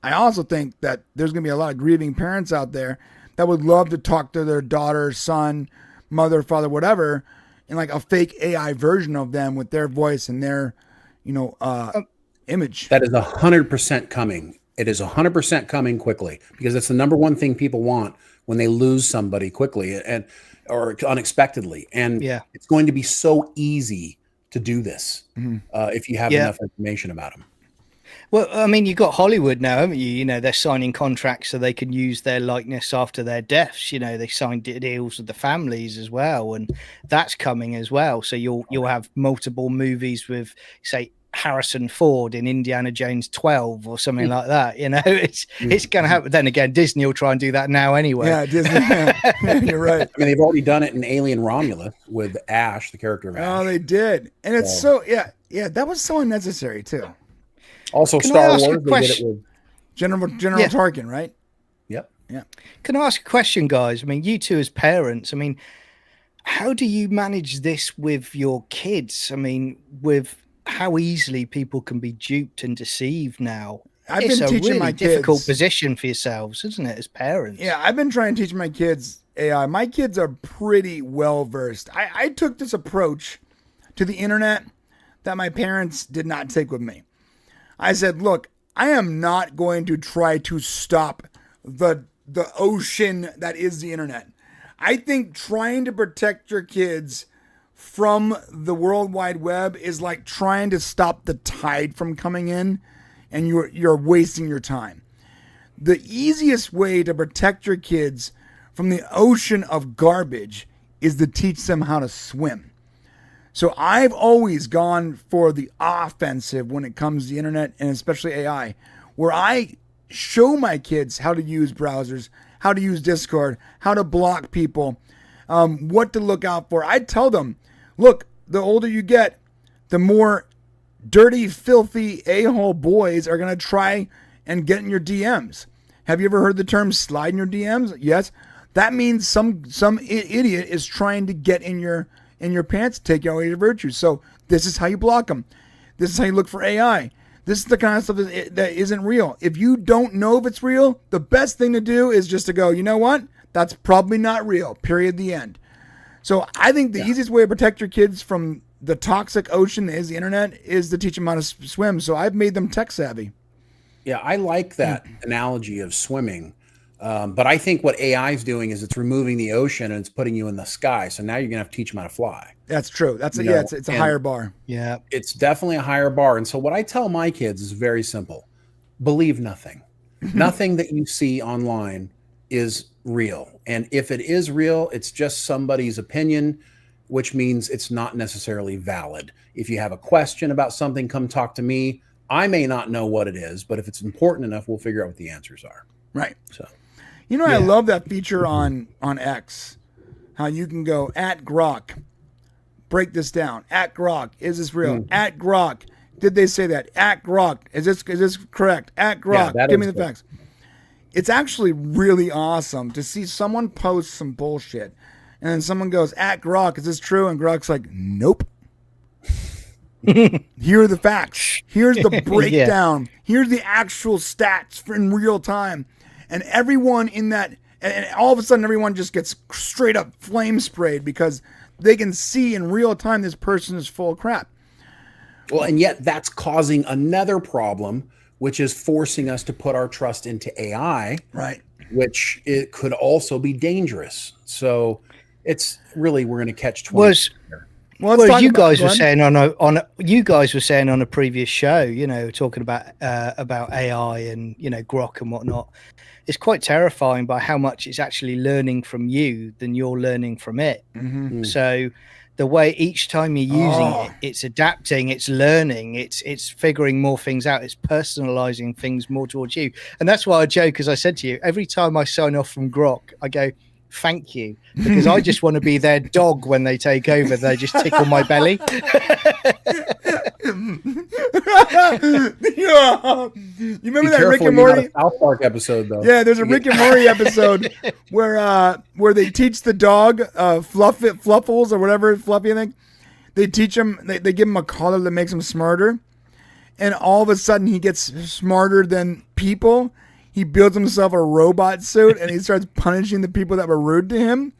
I also think that there's going to be a lot of grieving parents out there that would love to talk to their daughter, son, mother, father, whatever, in like a fake AI version of them with their voice and their, image. That is 100% coming. It is 100% coming quickly because it's the number one thing people want when they lose somebody quickly or unexpectedly. And it's going to be so easy to do this if you have enough information about them. Well, I mean, you've got Hollywood now, haven't you? You know, they're signing contracts so they can use their likeness after their deaths. You know, they signed deals with the families as well, and that's coming as well. So you'll have multiple movies with, say, Harrison Ford in Indiana Jones 12 or something like that. You know, it's going to happen. Then again, Disney will try and do that now anyway. Yeah, Disney. Yeah, you're right. I mean, they've already done it in Alien Romulus with Ash, the character of Ash. Oh, they did, and it's that was so unnecessary too. Also, Can Star Wars, they did it with General Tarkin, right? Yep. Yeah. Can I ask a question, guys? I mean, you two as parents, I mean, how do you manage this with your kids? I mean, with how easily people can be duped and deceived now. It's a really difficult position for yourselves, isn't it, as parents? Yeah, I've been trying to teach my kids AI. My kids are pretty well versed. I took this approach to the internet that my parents did not take with me. I said, look, I am not going to try to stop the ocean that is the internet. I think trying to protect your kids from the World Wide Web is like trying to stop the tide from coming in, and you're wasting your time. The easiest way to protect your kids from the ocean of garbage is to teach them how to swim. So I've always gone for the offensive when it comes to the internet and especially AI, where I show my kids how to use browsers, how to use Discord, how to block people, what to look out for. I tell them, look, the older you get, the more dirty, filthy a-hole boys are going to try and get in your DMs. Have you ever heard the term slide in your DMs? Yes. That means some idiot is trying to get in your pants, take away your virtues. So this is how you block them. This is how you look for AI. This is the kind of stuff that isn't real. If you don't know if it's real, the best thing to do is just to go, you know what? That's probably not real. Period. The end. So I think the easiest way to protect your kids from the toxic ocean that is the internet is to teach them how to swim. So I've made them tech savvy. Yeah, I like that analogy of swimming. But I think what AI is doing is it's removing the ocean and it's putting you in the sky. So now you're gonna have to teach them how to fly. That's true. It's a higher bar. Yeah, it's definitely a higher bar. And so what I tell my kids is very simple: believe nothing. Nothing that you see online is real. And if it is real, it's just somebody's opinion, which means it's not necessarily valid. If you have a question about something, come talk to me. I may not know what it is, but if it's important enough, we'll figure out what the answers are. Right. So. You know, I love that feature on X, how you can go at Grok, break this down. At Grok, is this real? At Grok, did they say that? At Grok, is this correct? At Grok, give me the facts. It's actually really awesome to see someone post some bullshit, and then someone goes, at Grok, is this true? And Grok's like, nope. Here are the facts. Here's the breakdown. Here's the actual stats in real time. And everyone in that, and all of a sudden everyone just gets straight up flame sprayed because they can see in real time this person is full of crap. Well, and yet that's causing another problem, which is forcing us to put our trust into AI, right? Which it could also be dangerous. So it's really, we're going to catch 20. Well, you guys were saying on a previous show, you know, talking about AI and, you know, Grok and whatnot. It's quite terrifying by how much it's actually learning from you than you're learning from it. Mm-hmm. So the way each time you're using it, it's adapting, it's learning, it's figuring more things out, it's personalizing things more towards you. And that's why I joke, as I said to you, every time I sign off from Grok, I go, thank you, because I just want to be their dog when they take over. They just tickle my belly. You remember that Rick and Morty South Park episode, though? Yeah, there's a Rick and Morty episode where they teach the dog Fluffles or whatever, Fluffy, I think. They teach him, they give him a collar that makes him smarter, and all of a sudden he gets smarter than people. He builds himself a robot suit and he starts punishing the people that were rude to him.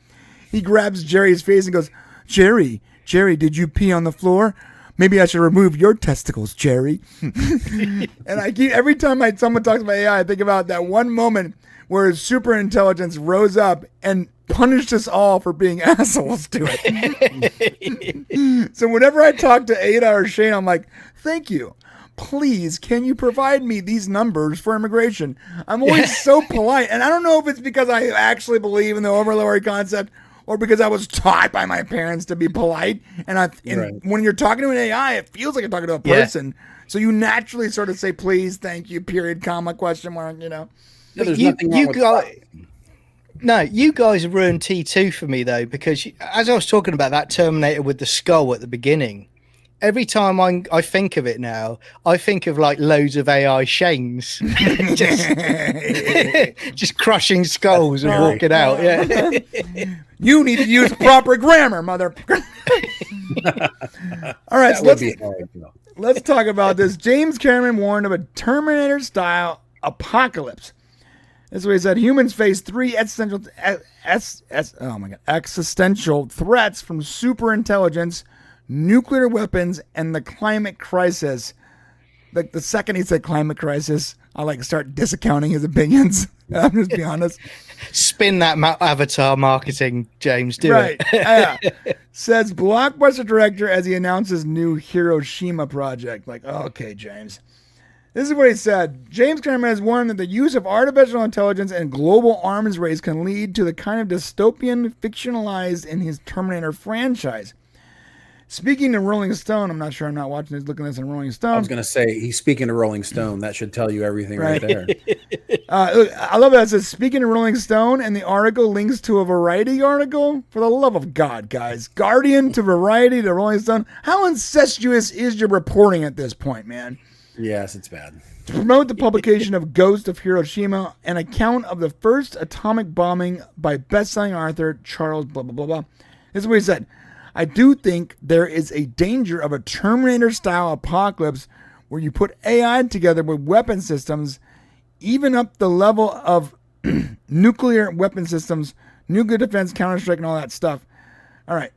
He grabs Jerry's face and goes, Jerry, did you pee on the floor? maybe I should remove your testicles, Jerry. And I keep every time someone talks about AI, I think about that one moment where super intelligence rose up and punished us all for being assholes to it. So whenever I talk to Ada or Shane, I'm like, thank you. Please, can you provide me these numbers for immigration? I'm always so polite. And I don't know if it's because I actually believe in the overlord concept or because I was taught by my parents to be polite. And when you're talking to an AI, it feels like you're talking to a person. So you naturally sort of say, please, thank you, period, comma, question mark, you know. Yeah, there's nothing wrong with that. No, you guys have ruined T2 for me, though, because as I was talking about that Terminator with the skull at the beginning, every time I think of it now, I think of like loads of AI Shanes just crushing skulls and walking out. Yeah, you need to use proper grammar, mother. All right, so let's talk about this. James Cameron warned of a Terminator-style apocalypse. This is what he said. Humans face 3 existential threats from superintelligence, nuclear weapons, and the climate crisis. Like the second he said climate crisis, I like start discounting his opinions. I'm just be honest. Spin that avatar marketing, James. Do it. Says blockbuster director as he announces new Hiroshima project. Like, okay, James. This is what he said. James Cameron has warned that the use of artificial intelligence and global arms race can lead to the kind of dystopian fictionalized in his Terminator franchise. Speaking to Rolling Stone, I'm not sure, I'm not watching this, looking at this on Rolling Stone. I was going to say, he's speaking to Rolling Stone. That should tell you everything right there. Look, I love that. It says, speaking to Rolling Stone, and the article links to a Variety article. For the love of God, guys. Guardian to Variety to Rolling Stone. How incestuous is your reporting at this point, man? Yes, it's bad. To promote the publication of Ghost of Hiroshima, an account of the first atomic bombing by best-selling author Charles blah, blah, blah, blah. This is what he said. I do think there is a danger of a Terminator-style apocalypse where you put AI together with weapon systems, even up the level of nuclear weapon systems, nuclear defense, Counter-Strike, and all that stuff. All right.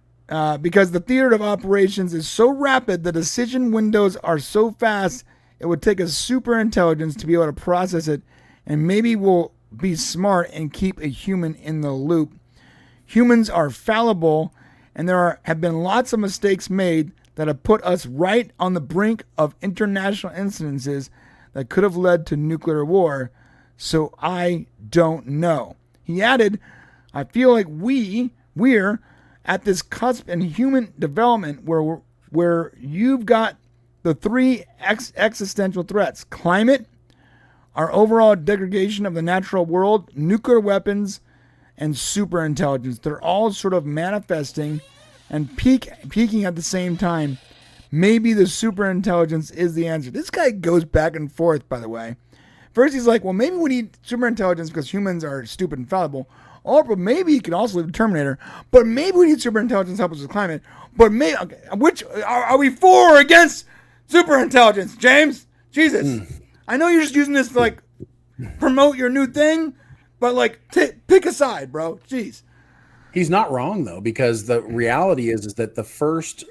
Because the theater of operations is so rapid, the decision windows are so fast, it would take a super intelligence to be able to process it, and maybe we'll be smart and keep a human in the loop. Humans are fallible, and there have been lots of mistakes made that have put us right on the brink of international incidences that could have led to nuclear war. So I don't know. He added, I feel like we're at this cusp in human development where you've got the 3 existential threats: climate, our overall degradation of the natural world, nuclear weapons, and super intelligence. They're all sort of manifesting and peaking at the same time. Maybe the super intelligence is the answer. This guy goes back and forth, by the way. First, he's like, well, maybe we need super intelligence because humans are stupid and fallible. Or but maybe he could also leave the Terminator. But maybe we need super intelligence to help us with climate. But maybe, which are we for or against super intelligence, James? Jesus. I know you're just using this to like promote your new thing, but like pick a side, bro. Jeez. He's not wrong though, because the reality is that the first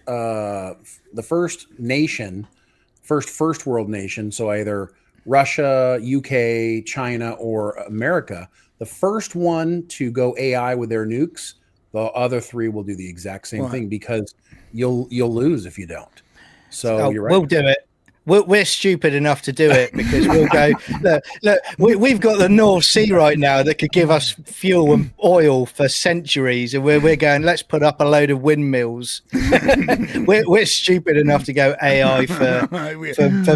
first world nation, so either Russia, UK, China, or America, the first one to go AI with their nukes, the other 3 will do the exact same thing, because you'll lose if you don't. So you're right. We'll do it. We're stupid enough to do it because we'll go, look, we've got the North Sea right now that could give us fuel and oil for centuries. And we're going, let's put up a load of windmills. we're stupid enough to go AI for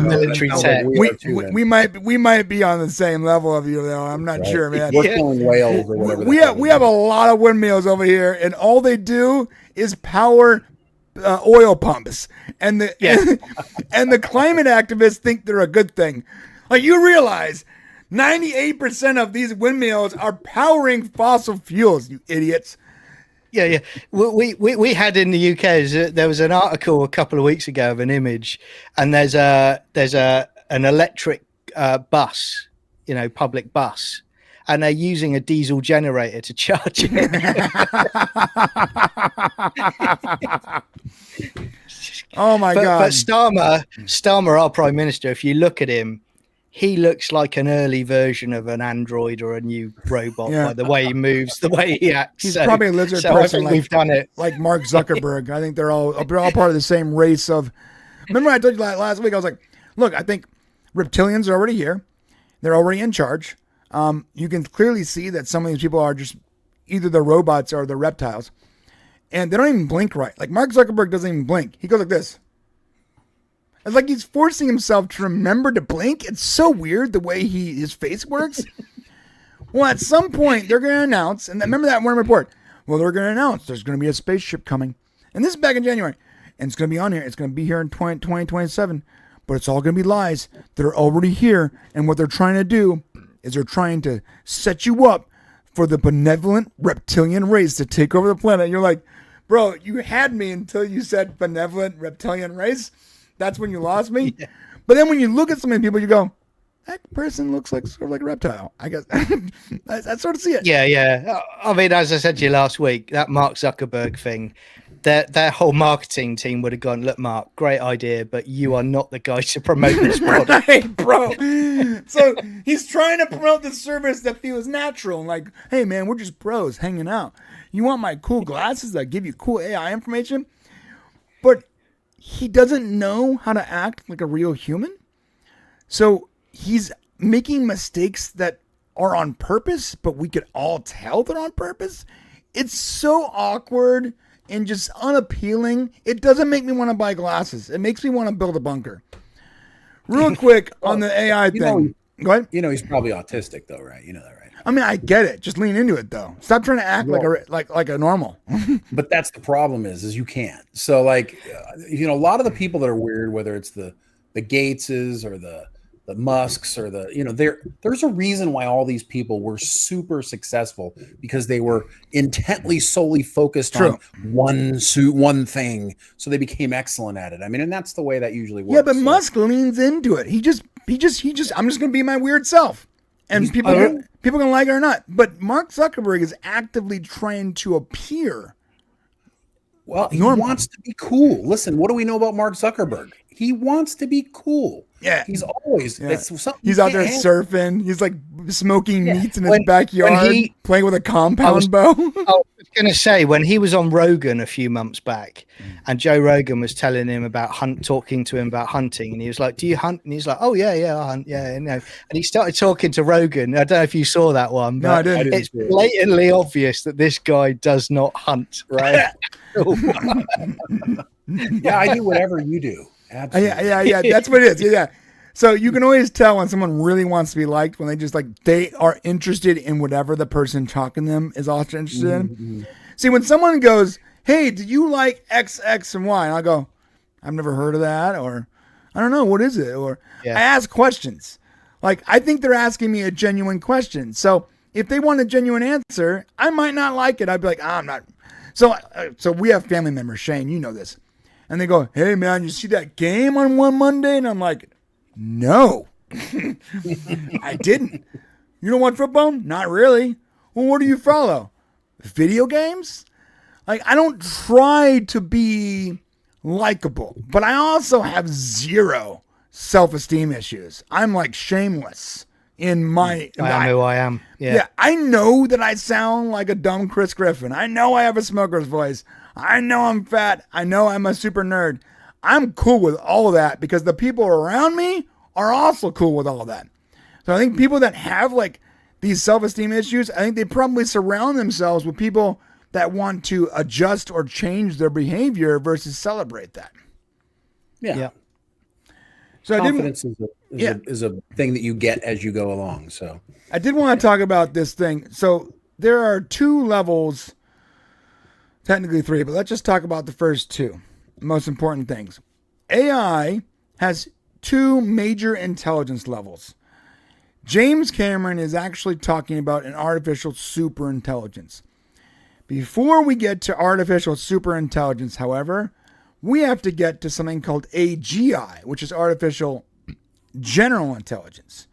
military tech. We might be on the same level of you, though. I'm not sure, man. We're killing whales or whatever. We have a lot of windmills over here, and all they do is power oil pumps, and the climate activists think they're a good thing. Like, you realize 98% of these windmills are powering fossil fuels, you idiots. Yeah. We had in the UK, there was an article a couple of weeks ago of an image, and there's an electric bus, public bus, and they're using a diesel generator to charge it. Oh my God. But Starmer, our prime minister, if you look at him, he looks like an early version of an android or a new robot by the way he moves, the way he acts. He's probably a lizard person. I think we've done it. Like Mark Zuckerberg. I think they're all part of the same race of. Remember I told you last week, I was like, look, I think reptilians are already here. They're already in charge. You can clearly see that some of these people are just either the robots or the reptiles. And they don't even blink right. Like Mark Zuckerberg doesn't even blink. He goes like this. It's like he's forcing himself to remember to blink. It's so weird the way his face works. Well, at some point, they're going to announce, and remember that one report. Well, they're going to announce there's going to be a spaceship coming. And this is back in January. And it's going to be on here. It's going to be here in 2027. But it's all going to be lies. They're already here. And what they're trying to do is they're trying to set you up for the benevolent reptilian race to take over the planet. And you're like, bro, you had me until you said benevolent reptilian race. That's when you lost me. Yeah. But then when you look at so many people, you go, that person looks like sort of like a reptile. I guess I sort of see it. Yeah. I mean, as I said to you last week, that Mark Zuckerberg thing, their whole marketing team would have gone, look, Mark, great idea, but you are not the guy to promote this product. Right, bro. So he's trying to promote the service that feels natural. Like, hey, man, we're just bros hanging out. You want my cool glasses that give you cool AI information? But he doesn't know how to act like a real human. So he's making mistakes that are on purpose, but we could all tell they're on purpose. It's so awkward and just unappealing. It doesn't make me want to buy glasses. It makes me want to build a bunker. Real quick on the AI thing. Go ahead. You know he's probably autistic though, right? You know that, right? I mean, I get it. Just lean into it though. Stop trying to act like a normal. But that's the problem is you can't. So like, a lot of the people that are weird, whether it's the Gateses or the Musks or there's a reason why all these people were super successful because they were intently solely focused on one thing. So they became excellent at it. I mean, and that's the way that usually works. Yeah, but Musk leans into it. He just, I'm just going to be my weird self. And people can like it or not. But Mark Zuckerberg is actively trying to appear. Well, he wants to be cool. Listen, what do we know about Mark Zuckerberg? He wants to be cool. Yeah. He's always. Yeah. He's out there surfing. He's like smoking meats in his backyard, playing with a compound bow. I was going to say, when he was on Rogan a few months back, and Joe Rogan was telling him about talking to him about hunting, and he was like, "Do you hunt?" And he's like, "Oh yeah, I hunt, yeah." And he started talking to Rogan. I don't know if you saw that one, but no, I didn't. It's blatantly obvious that this guy does not hunt, right? Yeah, I do whatever you do. Absolutely. Yeah. That's what it is. Yeah. So you can always tell when someone really wants to be liked when they just they are interested in whatever the person talking to them is also interested in. See, when someone goes, "Hey, did you like X, X, and Y?" And I go, "I've never heard of that," or "I don't know, what is it?" Or I ask questions. Like I think they're asking me a genuine question. So if they want a genuine answer, I might not like it. I'd be like, I'm not. So we have family members, Shane, you know this. And they go, "Hey, man, you see that game on one Monday?" And I'm like, "No, I didn't." "You don't watch football?" "Not really." "Well, what do you follow?" "Video games?" Like, I don't try to be likable, but I also have zero self-esteem issues. I'm like shameless in my... I am who I am. Yeah, I know that I sound like a dumb Chris Griffin. I know I have a smoker's voice. I know I'm fat. I know I'm a super nerd. I'm cool with all of that because the people around me are also cool with all of that. So I think people that have these self-esteem issues, I think they probably surround themselves with people that want to adjust or change their behavior versus celebrate that. Yeah. So confidence is a thing that you get as you go along. So I did want to talk about this thing. So there are 2 levels, technically 3, but let's just talk about the first 2 most important things. AI has 2 major intelligence levels. James Cameron is actually talking about an artificial superintelligence. Before we get to artificial superintelligence, however, we have to get to something called AGI, which is artificial general intelligence.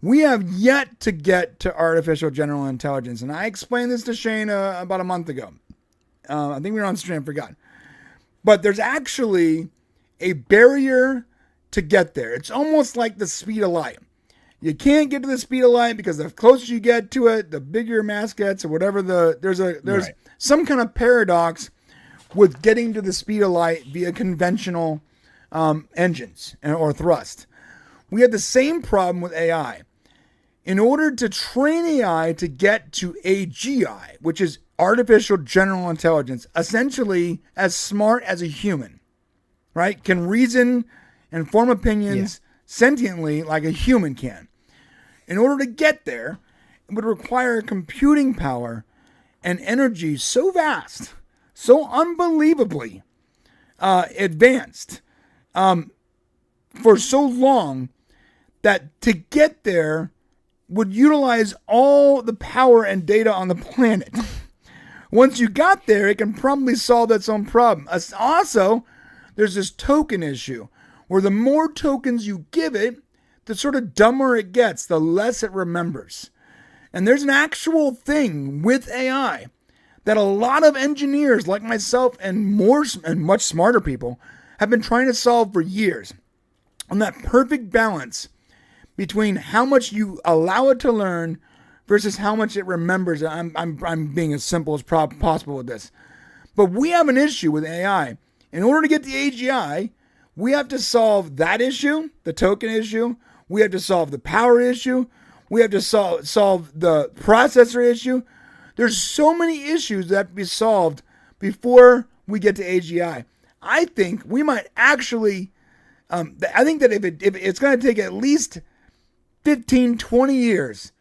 We have yet to get to artificial general intelligence, and I explained this to Shane about a month ago. I think we were on stream, forgot. But there's actually a barrier to get there. It's almost like the speed of light. You can't get to the speed of light because the closer you get to it, the bigger your mass gets, or whatever. There's Right. some kind of paradox with getting to the speed of light via conventional engines or thrust. We have the same problem with AI. In order to train AI to get to AGI, which is artificial general intelligence, essentially as smart as a human, right? Can reason and form opinions sentiently like a human can. In order to get there, it would require computing power and energy so vast, so unbelievably advanced for so long that to get there would utilize all the power and data on the planet. Once you got there, it can probably solve its own problem. Also, there's this token issue where the more tokens you give it, the sort of dumber it gets, the less it remembers. And there's an actual thing with AI that a lot of engineers like myself and much smarter people have been trying to solve for years. On that perfect balance between how much you allow it to learn versus how much it remembers. I'm being as simple as possible with this. But we have an issue with AI. In order to get the AGI, we have to solve that issue, the token issue. We have to solve the power issue. We have to solve the processor issue. There's so many issues that have to be solved before we get to AGI. I think we might actually, I think that if it's going to take at least 15, 20 years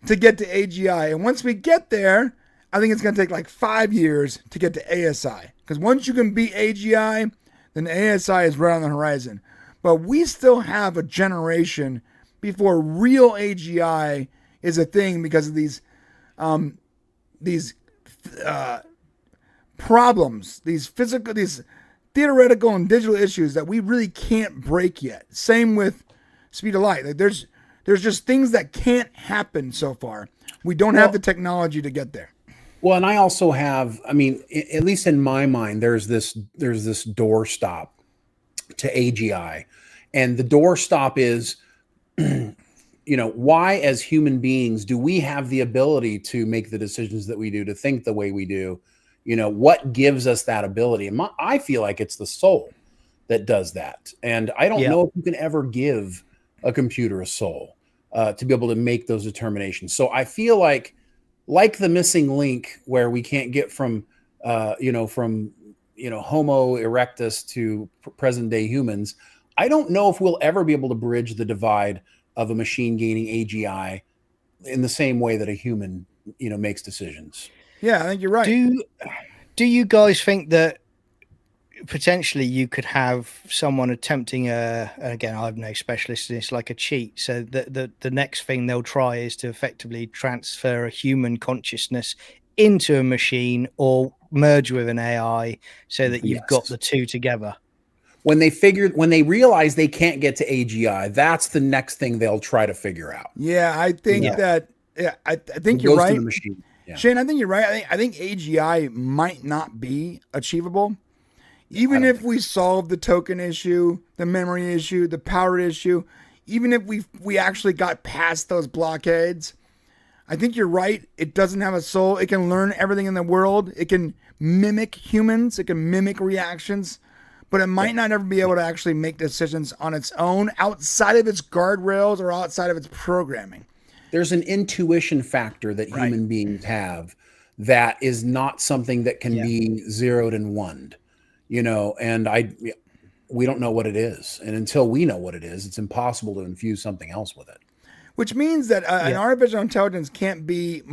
to get to AGI. And once we get there, I think it's going to take like 5 years to get to ASI. Because once you can beat AGI, then ASI is right on the horizon. But we still have a generation before real AGI is a thing because of these problems, these theoretical and digital issues that we really can't break yet. Same with speed of light. Like there's just things that can't happen so far. We don't have the technology to get there. Well, and I also have, I mean, at least in my mind, there's this doorstop to AGI. And the doorstop is, why as human beings do we have the ability to make the decisions that we do, to think the way we do? What gives us that ability? And I feel like it's the soul that does that. And I don't know if you can ever give a computer a soul to be able to make those determinations. So I feel like the missing link where we can't get from Homo erectus to present day humans. I don't know if we'll ever be able to bridge the divide of a machine gaining AGI in the same way that a human, makes decisions. Yeah, I think you're right. Do you guys think that potentially you could have someone attempting again, I'm no specialist in this, like a cheat? So the next thing they'll try is to effectively transfer a human consciousness into a machine or merge with an AI so that you've got the two together. When they realize they can't get to AGI, that's the next thing they'll try to figure out. Yeah, I think I think you're right. Yeah. Shane, I think you're right. I think AGI might not be achievable. Even if we solve the token issue, the memory issue, the power issue, even if we actually got past those blockades, I think you're right. It doesn't have a soul. It can learn everything in the world. It can mimic humans. It can mimic reactions. But it might not ever be able to actually make decisions on its own outside of its guardrails or outside of its programming. There's an intuition factor that human beings have that is not something that can be zeroed and one, and we don't know what it is. And until we know what it is, it's impossible to infuse something else with it. Which means that an artificial intelligence can't be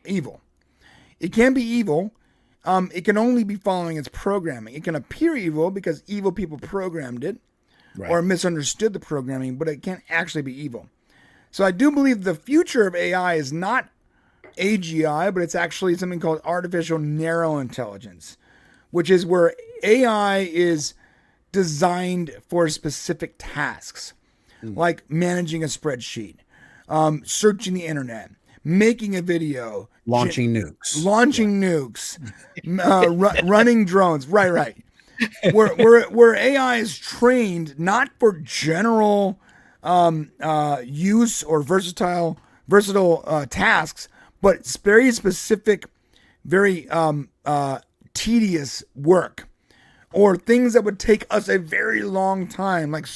evil. It can be evil. It can only be following its programming. It can appear evil because evil people programmed it or misunderstood the programming, but it can't actually be evil. So I do believe the future of AI is not AGI, but it's actually something called artificial narrow intelligence, which is where AI is designed for specific tasks, like managing a spreadsheet, searching the internet, making a video, launching nukes, running drones. Right. where AI is trained not for general use or versatile tasks, but it's very specific, very tedious work, or things that would take us a very long time, like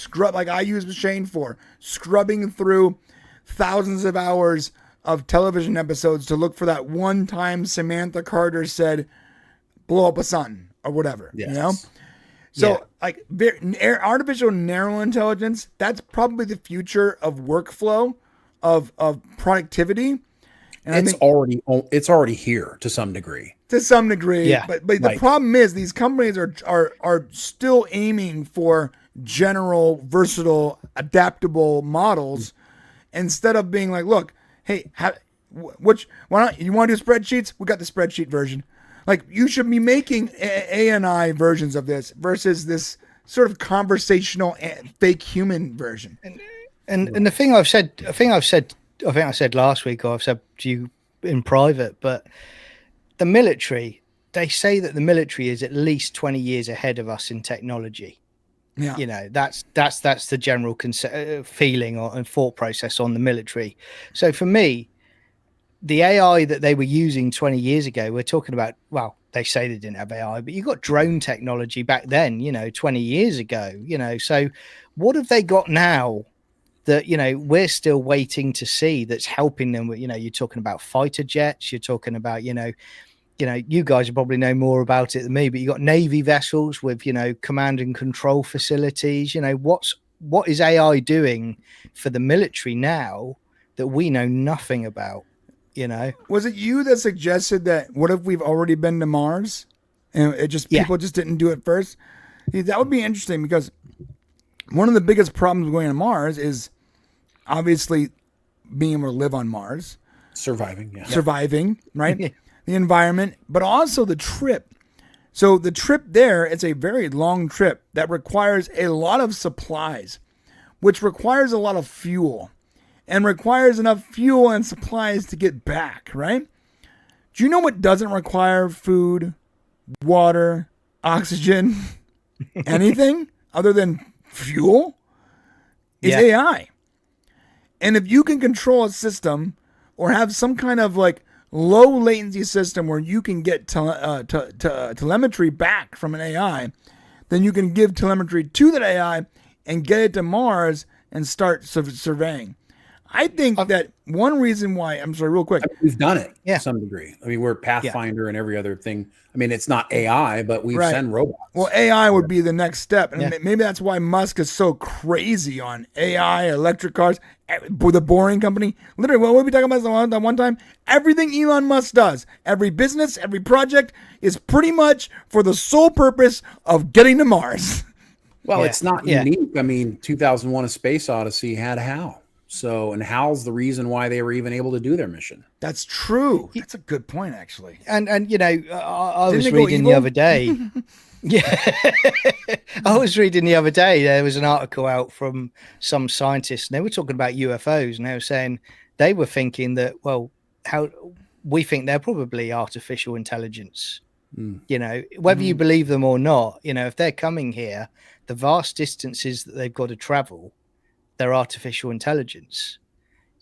I use Shane for scrubbing through thousands of hours of television episodes to look for that one time Samantha Carter said, "Blow up a sun" or whatever. Yes. You know. So, like, artificial narrow intelligence, that's probably the future of workflow, of productivity. And it's already here to some degree. To some degree, Yeah. But the problem is these companies are still aiming for general, versatile, adaptable models instead of being like, look, hey, why not? You want to do spreadsheets? We got the spreadsheet version. Like, you should be making ANI versions of this versus this sort of conversational fake human version. And the thing I think I said last week, or I've said to you in private, but the military, they say that the military is at least 20 years ahead of us in technology. Yeah. You know, that's the general feeling and thought process on the military. So for me, the AI that they were using 20 years ago, we're talking about, well, they say they didn't have AI, but you got drone technology back then, 20 years ago, so what have they got now that, we're still waiting to see that's helping them with, you're talking about fighter jets, you're talking about, you guys probably know more about it than me, but you got Navy vessels with, command and control facilities, what is AI doing for the military now that we know nothing about? Was it you that suggested that what if we've already been to Mars and people just didn't do it first? See, that would be interesting, because one of the biggest problems going to Mars is obviously being able to live on Mars, surviving, right? The environment, but also the trip. So the trip there, it's a very long trip that requires a lot of supplies, which requires a lot of fuel. And requires enough fuel and supplies to get back, right? Do you know what doesn't require food, water, oxygen, anything other than fuel? Is AI. And if you can control a system or have some kind of like low latency system where you can get telemetry back from an AI, then you can give telemetry to that AI and get it to Mars and start surveying. I think that one reason why, I'm sorry, real quick. We've done it to some degree. I mean, we're Pathfinder and every other thing. I mean, it's not AI, but we send robots. Well, AI would be the next step. And maybe that's why Musk is so crazy on AI, electric cars, the Boring Company. Literally, what were we talking about that one time? Everything Elon Musk does, every business, every project is pretty much for the sole purpose of getting to Mars. Well, it's not unique. I mean, 2001: A Space Odyssey had HAL. So, and HAL's the reason why they were even able to do their mission. That's true. That's a good point, actually. And I was reading the other day. I was reading the other day. There was an article out from some scientists, and they were talking about UFOs, and they were saying they were thinking that, well, how we think they're probably artificial intelligence. Whether you believe them or not, if they're coming here, the vast distances that they've got to travel, they're artificial intelligence.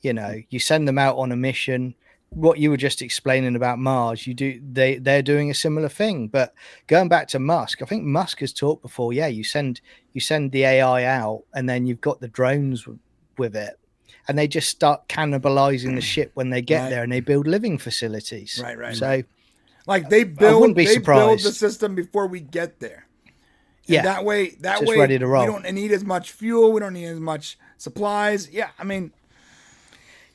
You send them out on a mission. What you were just explaining about Mars, they're doing a similar thing. But going back to Musk, I think Musk has talked before. Yeah, you send the AI out, and then you've got the drones with it, and they just start cannibalizing the ship when they get there, and they build living facilities. Right. So, like they build the system before we get there. And that way, ready to roll. We don't need as much fuel. We don't need as much supplies. Yeah, I mean,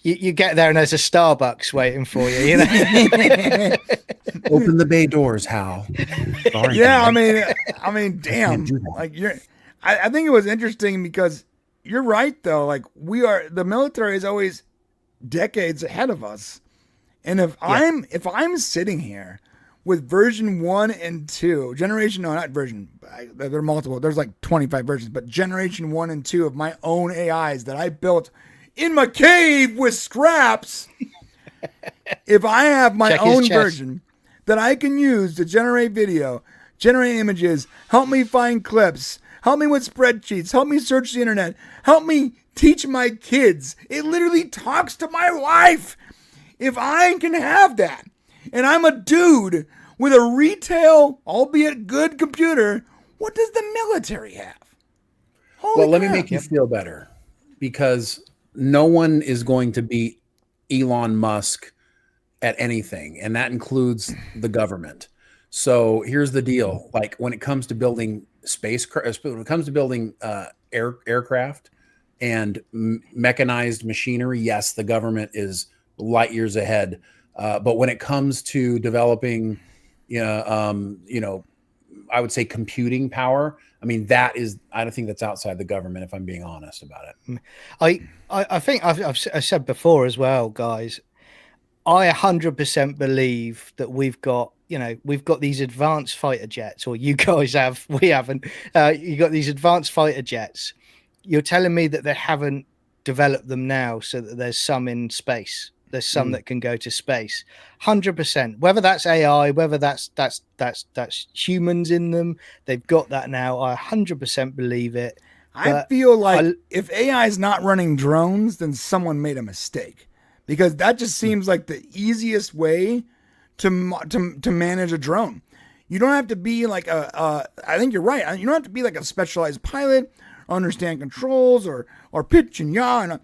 you get there and there's a Starbucks waiting for you. Open the bay doors, Hal. Sorry, yeah, man. I mean, damn. Like I think it was interesting because you're right though. Like the military is always decades ahead of us, and if I'm sitting here with version 1 and 2, generation, no, not version, there are multiple, there's like 25 versions, but generation 1 and 2 of my own AIs that I built in my cave with scraps. If I have my own version that I can use to generate video, generate images, help me find clips, help me with spreadsheets, help me search the internet, help me teach my kids. It literally talks to my wife. If I can have that, and I'm a dude with a retail, albeit good computer, what does the military have? Well, let me make you feel better, because no one is going to beat Elon Musk at anything, and that includes the government. So here's the deal: like when it comes to building when it comes to building aircraft and mechanized machinery, yes, the government is light years ahead. But when it comes to developing, I would say computing power, I mean, I don't think that's outside the government, if I'm being honest about it. I think I've said before as well, guys, I 100% believe that we've got these advanced fighter jets, or you guys have, we haven't, you got these advanced fighter jets. You're telling me that they haven't developed them now so that there's some in space. There's some that can go to space. 100%. Whether that's AI, whether that's humans in them, they've got that now. I 100% believe it. I feel like if AI is not running drones, then someone made a mistake, because that just seems like the easiest way to manage a drone. You don't have to be like I think you're right. You don't have to be like a specialized pilot, or understand controls, or pitch and yaw. And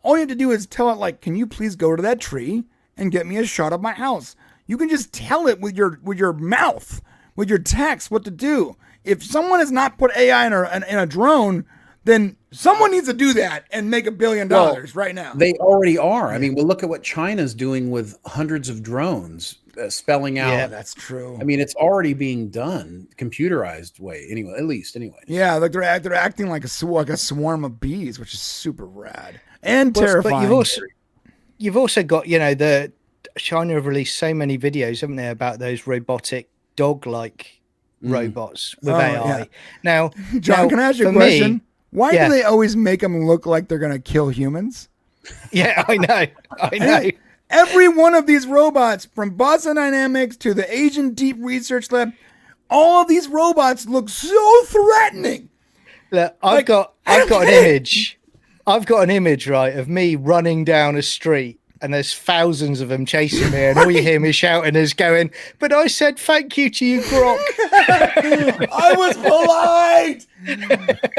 all you have to do is tell it, like, can you please go to that tree and get me a shot of my house? You can just tell it with your mouth, with your text, what to do. If someone has not put AI in a drone, then someone needs to do that and make $1 billion right now. They already are. I mean, well, look at what China's doing with hundreds of drones spelling out. Yeah, that's true. I mean, it's already being done computerized way. Anyway, at least anyway. Yeah, like they're acting like a swarm of bees, which is super rad and terrifying. But you've also got, the China have released so many videos, haven't they, about those robotic dog-like robots with AI. Yeah. Now, John, can I ask you a question? Why do they always make them look like they're going to kill humans? Yeah, I know. Every one of these robots, from Boston Dynamics to the Asian Deep Research Lab, all of these robots look so threatening. Look, I've got an image. I've got an image, right, of me running down a street, and there's thousands of them chasing me, and all you hear me shouting is going, "But I said thank you to you, Grok." I was polite.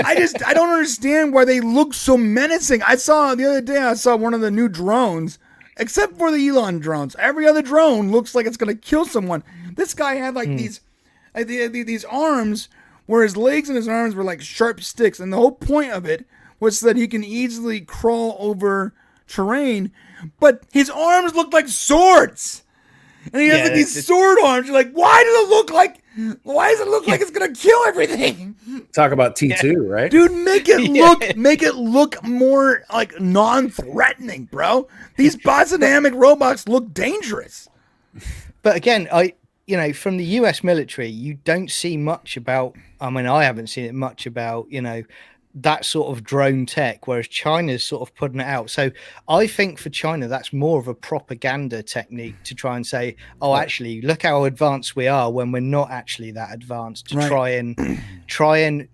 I don't understand why they look so menacing. The other day I saw one of the new drones, except for the Elon drones. Every other drone looks like it's going to kill someone. This guy had like these arms where his legs and his arms were like sharp sticks, and the whole point of it was so that he can easily crawl over terrain. But his arms look like swords, and he has like these sword arms. You're like, why does it look like it's gonna kill everything? Talk about T2, right? Dude, make it look more like non-threatening, bro. These Boston robots look dangerous. But again, from the US military, you don't see much about. I mean, I haven't seen it much about, that sort of drone tech, whereas China's sort of putting it out. So I think for China, that's more of a propaganda technique to try and say, oh, actually, look how advanced we are when we're not actually that advanced, to try and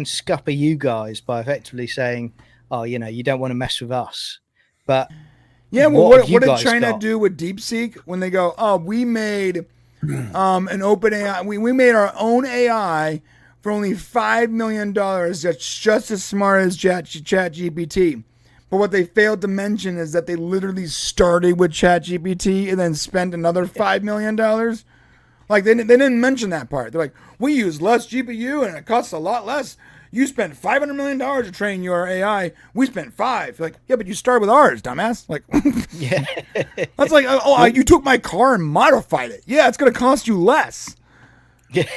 scupper you guys by effectively saying, oh, you don't want to mess with us. But yeah, well, what did China do with DeepSeek when they go, oh, we made an open AI, we made our own AI for only $5 million, that's just as smart as ChatGPT. But what they failed to mention is that they literally started with ChatGPT and then spent another $5 million. Like they didn't mention that part. They're like, we use less GPU and it costs a lot less. You spent $500 million to train your AI. We spent $5. Like, yeah, but you started with ours, dumbass. Like, yeah, that's like, you took my car and modified it. Yeah, it's gonna cost you less.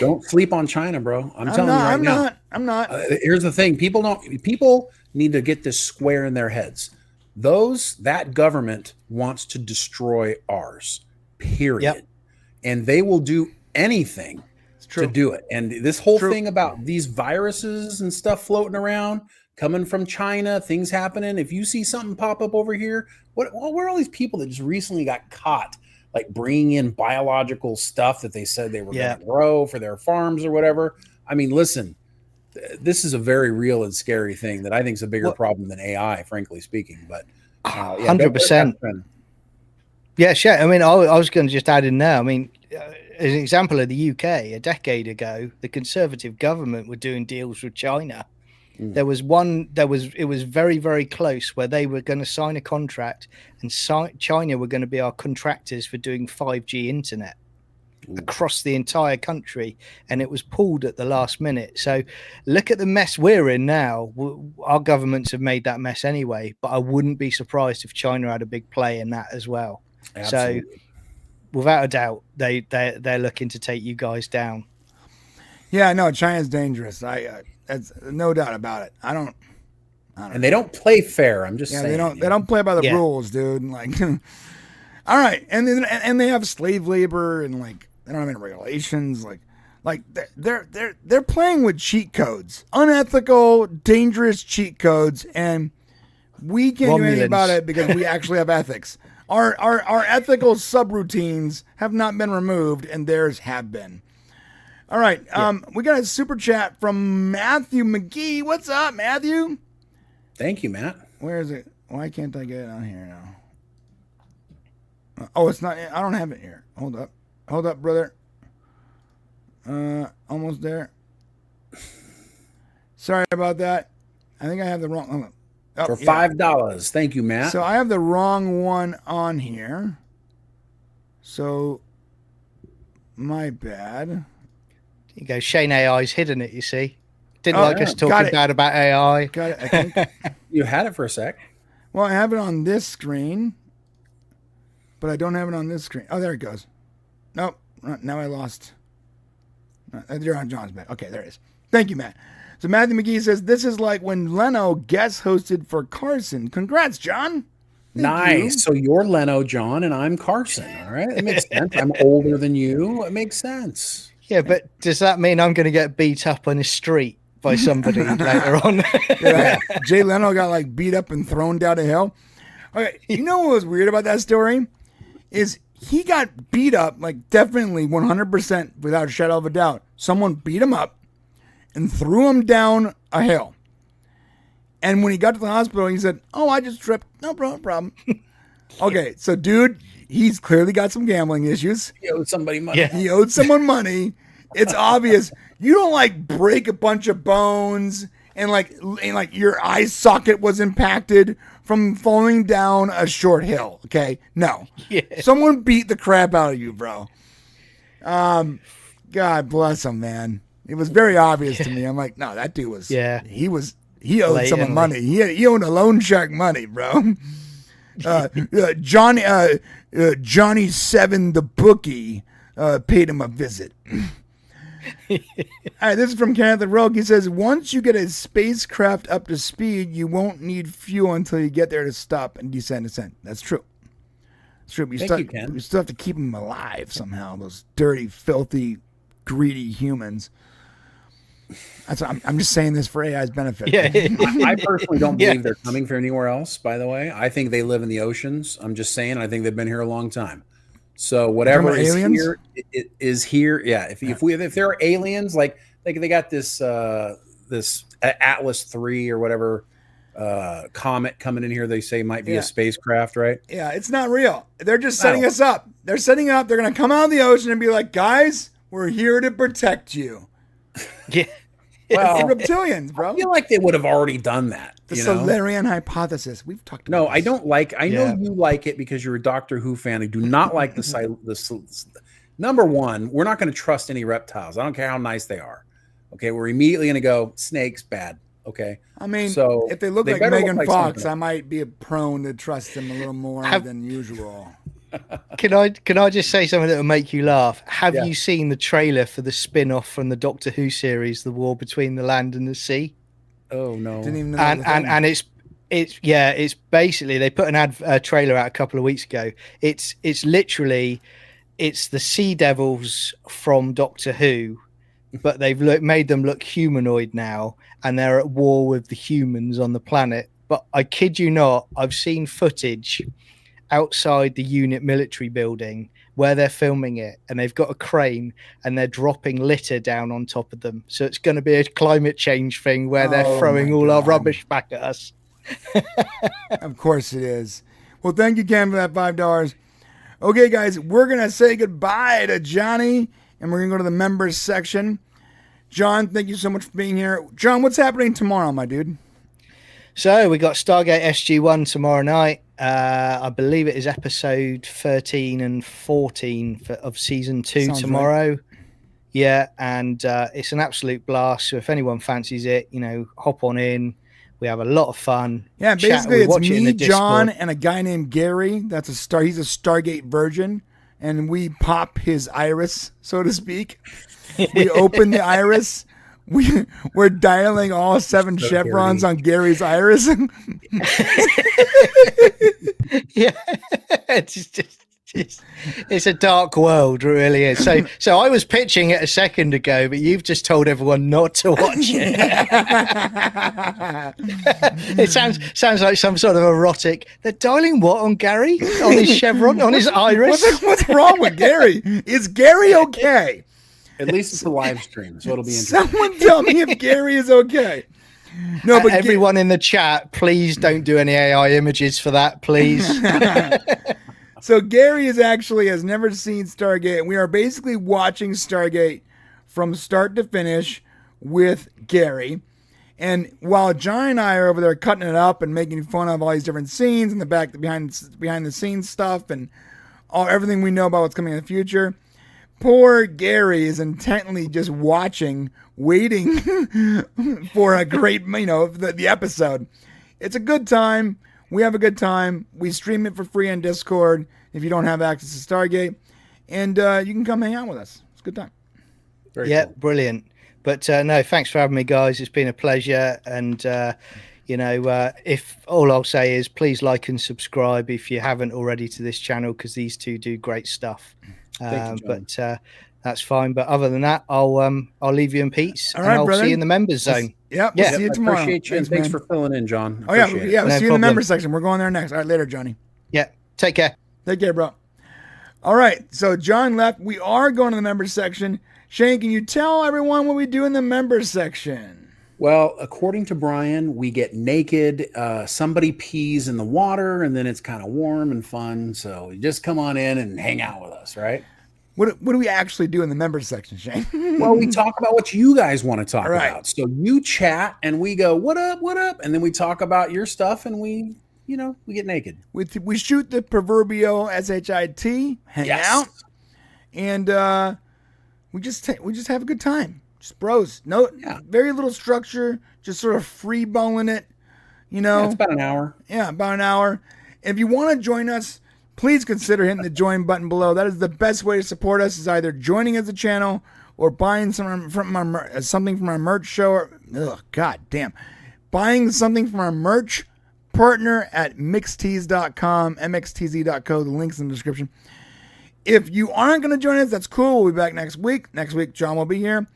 Don't sleep on China, bro. I'm telling you right now. I'm not. Here's the thing: people need to get this square in their heads. That government wants to destroy ours. Period. Yep. And they will do anything to do it. And this whole thing about these viruses and stuff floating around, coming from China, things happening. If you see something pop up over here, where are all these people that just recently got caught like bringing in biological stuff that they said they were Yeah. going to grow for their farms or whatever. I mean, listen, this is a very real and scary thing that I think is a bigger problem than AI, frankly speaking. But 100%. Yeah, sure. I mean, I was going to just add in there. I mean, as an example of the UK, a decade ago, the Conservative government were doing deals with China. There was it was very, very close where they were going to sign a contract and China were going to be our contractors for doing 5G internet across the entire country. And it was pulled at the last minute. So look at the mess we're in now. Our governments have made that mess anyway, but I wouldn't be surprised if China had a big play in that as well. Absolutely. So without a doubt, they're looking to take you guys down. Yeah, no, China's dangerous. That's no doubt about it. I don't and they don't play fair. I'm just saying. They don't play by the rules, dude. Like, all right, and they have slave labor and like they don't have any regulations. Like they're playing with cheat codes, unethical, dangerous cheat codes, and we can't do anything about it because we actually have ethics. Our ethical subroutines have not been removed, and theirs have been. All right, we got a super chat from Matthew McGee. What's up, Matthew? Thank you, Matt. Where is it? Why can't I get it on here now? Oh, it's not. I don't have it here. Hold up, brother. Almost there. Sorry about that. I think I have the wrong. Hold on. Oh, for $5. Thank you, Matt. So I have the wrong one on here. So my bad. You go, Shane AI's hidden it, you see. Didn't like us talking bad about AI. Got it, I think. You had it for a sec. Well, I have it on this screen, but I don't have it on this screen. Oh, there it goes. Nope. Now I lost. You're on John's back. Okay, there it is. Thank you, Matt. So Matthew McGee says, this is like when Leno guest hosted for Carson. Congrats, John. Nice. So you're Leno, John, and I'm Carson. All right. It makes sense. I'm older than you. It makes sense. Yeah, but does that mean I'm going to get beat up on the street by somebody later on? Yeah, Jay Leno got like beat up and thrown down a hill. Okay, you know what was weird about that story? Is he got beat up, like definitely 100% without a shadow of a doubt. Someone beat him up and threw him down a hill. And when he got to the hospital, he said, "Oh, I just tripped. No problem." Okay, so dude, he's clearly got some gambling issues. He owed somebody money. Yeah. He owed someone money. It's obvious. You don't like break a bunch of bones and like your eye socket was impacted from falling down a short hill. Okay, no. Yeah. Someone beat the crap out of you, bro. God bless him, man. It was very obvious to me. I'm like, no, that dude was. Yeah. He owed someone money. He owed a loan shark money, bro. Johnny Seven the bookie paid him a visit. All right, this is from Kenneth the Rogue. He says, once you get a spacecraft up to speed, you won't need fuel until you get there to stop and descend. That's true. It's true. But you still have to keep them alive somehow. Those dirty, filthy, greedy humans. That's I'm just saying this for AI's benefit. Yeah. I personally don't believe they're coming from anywhere else, by the way. I think they live in the oceans. I'm just saying, I think they've been here a long time. So whatever is here is here. Yeah. If there are aliens, like they got this Atlas 3 or whatever comet coming in here, they say might be a spacecraft, right? Yeah, it's not real. They're just setting us up. They're setting up. They're going to come out of the ocean and be like, guys, we're here to protect you. Yeah. Well, it's reptilians, bro. I feel like they would have already done that. The Solarian hypothesis. We've talked about this. I don't like. I know you like it because you're a Doctor Who fan. I do not like the number one. We're not going to trust any reptiles. I don't care how nice they are. Okay, we're immediately going to go snakes bad. Okay. I mean, so if they look like Megan Fox, I might be prone to trust them a little more than usual. Can I just say something that will make you laugh? Have you seen the trailer for the spin-off from the Doctor Who series, The War Between the Land and the Sea? Oh no! Didn't even know. And it's basically they put a trailer out a couple of weeks ago. It's literally the Sea Devils from Doctor Who, but they've made them look humanoid now, and they're at war with the humans on the planet. But I kid you not, I've seen footage outside the unit military building, where they're filming it, and they've got a crane and they're dropping litter down on top of them. So it's going to be a climate change thing where they're throwing all our rubbish back at us. Of course it is. Well, thank you, Ken, for that $5. Okay, guys, we're going to say goodbye to Johnny, and we're going to go to the members section. John, thank you so much for being here. John, what's happening tomorrow, my dude? So we got Stargate SG-1 tomorrow night. I believe it is episode 13 and 14 of season 2 Sounds tomorrow. right. Yeah, and it's an absolute blast. So if anyone fancies it, hop on in. We have a lot of fun. Yeah, Chat. basically We it's watch it in me, the Discord. John, and a guy named Gary. He's a Stargate virgin, and we pop his iris, so to speak. We open the iris. We're dialing all 7 chevrons on Gary's iris. Yeah, it's a dark world, it really is. So I was pitching it a second ago, but you've just told everyone not to watch it. It sounds like some sort of erotic. They're dialing what on Gary? On his chevron? On his iris? What's wrong with Gary? Is Gary okay? At least it's a live stream, so it'll be interesting. Someone tell me if Gary is okay. No, but everyone in the chat, please don't do any AI images for that, please. So Gary has never seen Stargate, and we are basically watching Stargate from start to finish with Gary. And while John and I are over there cutting it up and making fun of all these different scenes and the behind the scenes stuff and everything we know about what's coming in the future, poor Gary is intently just watching, waiting for a great, the episode. It's a good time. We have a good time. We stream it for free on Discord if you don't have access to Stargate. And you can come hang out with us. It's a good time. Very cool. Brilliant. But no, thanks for having me, guys. It's been a pleasure. And, if all I'll say is please like and subscribe if you haven't already to this channel, because these two do great stuff. But that's fine. But other than that, I'll leave you in peace. All right, I'll brother. see you in the members zone. We'll see you tomorrow. Appreciate you, and thanks for filling in, John. Oh, yeah. Appreciate it. Yeah, we'll No see you in the problem. members section. We're going there next. All right, later, Johnny. Yeah, take care. Take care, bro. All right, so John left. We are going to the members section. Shane, can you tell everyone what we do in the members section? Well, according to Brian, we get naked. Somebody pees in the water, and then it's kind of warm and fun. So you just come on in and hang out with us, right? What do we actually do in the members section, Shane? Well, we talk about what you guys want to talk Right. about. So you chat, and we go, "What up? What up?" And then we talk about your stuff, and we get naked. We shoot the proverbial SHIT, hang out, and we just have a good time. Just bros. Very little structure, just sort of free balling it. It's about an hour. Yeah, about an hour. If you want to join us, please consider hitting the join button below. That is the best way to support us, is either joining as a channel or buying something from our merch show. Buying something from our merch partner at mixtees.com, mxtz.co. The link's in the description. If you aren't going to join us, that's cool. We'll be back next week. Next week, John will be here.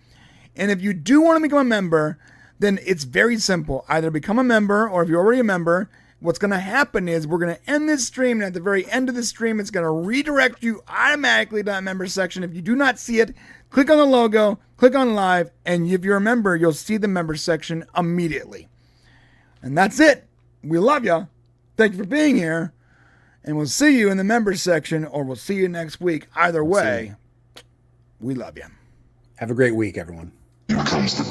And if you do want to become a member, then it's very simple. Either become a member, or if you're already a member, what's going to happen is we're going to end this stream, and at the very end of the stream, it's going to redirect you automatically to that member section. If you do not see it, click on the logo, click on live, and if you're a member, you'll see the member section immediately. And that's it. We love you. Thank you for being here, and we'll see you in the member section, or we'll see you next week. Either way, we love you. Have a great week, everyone. Here comes the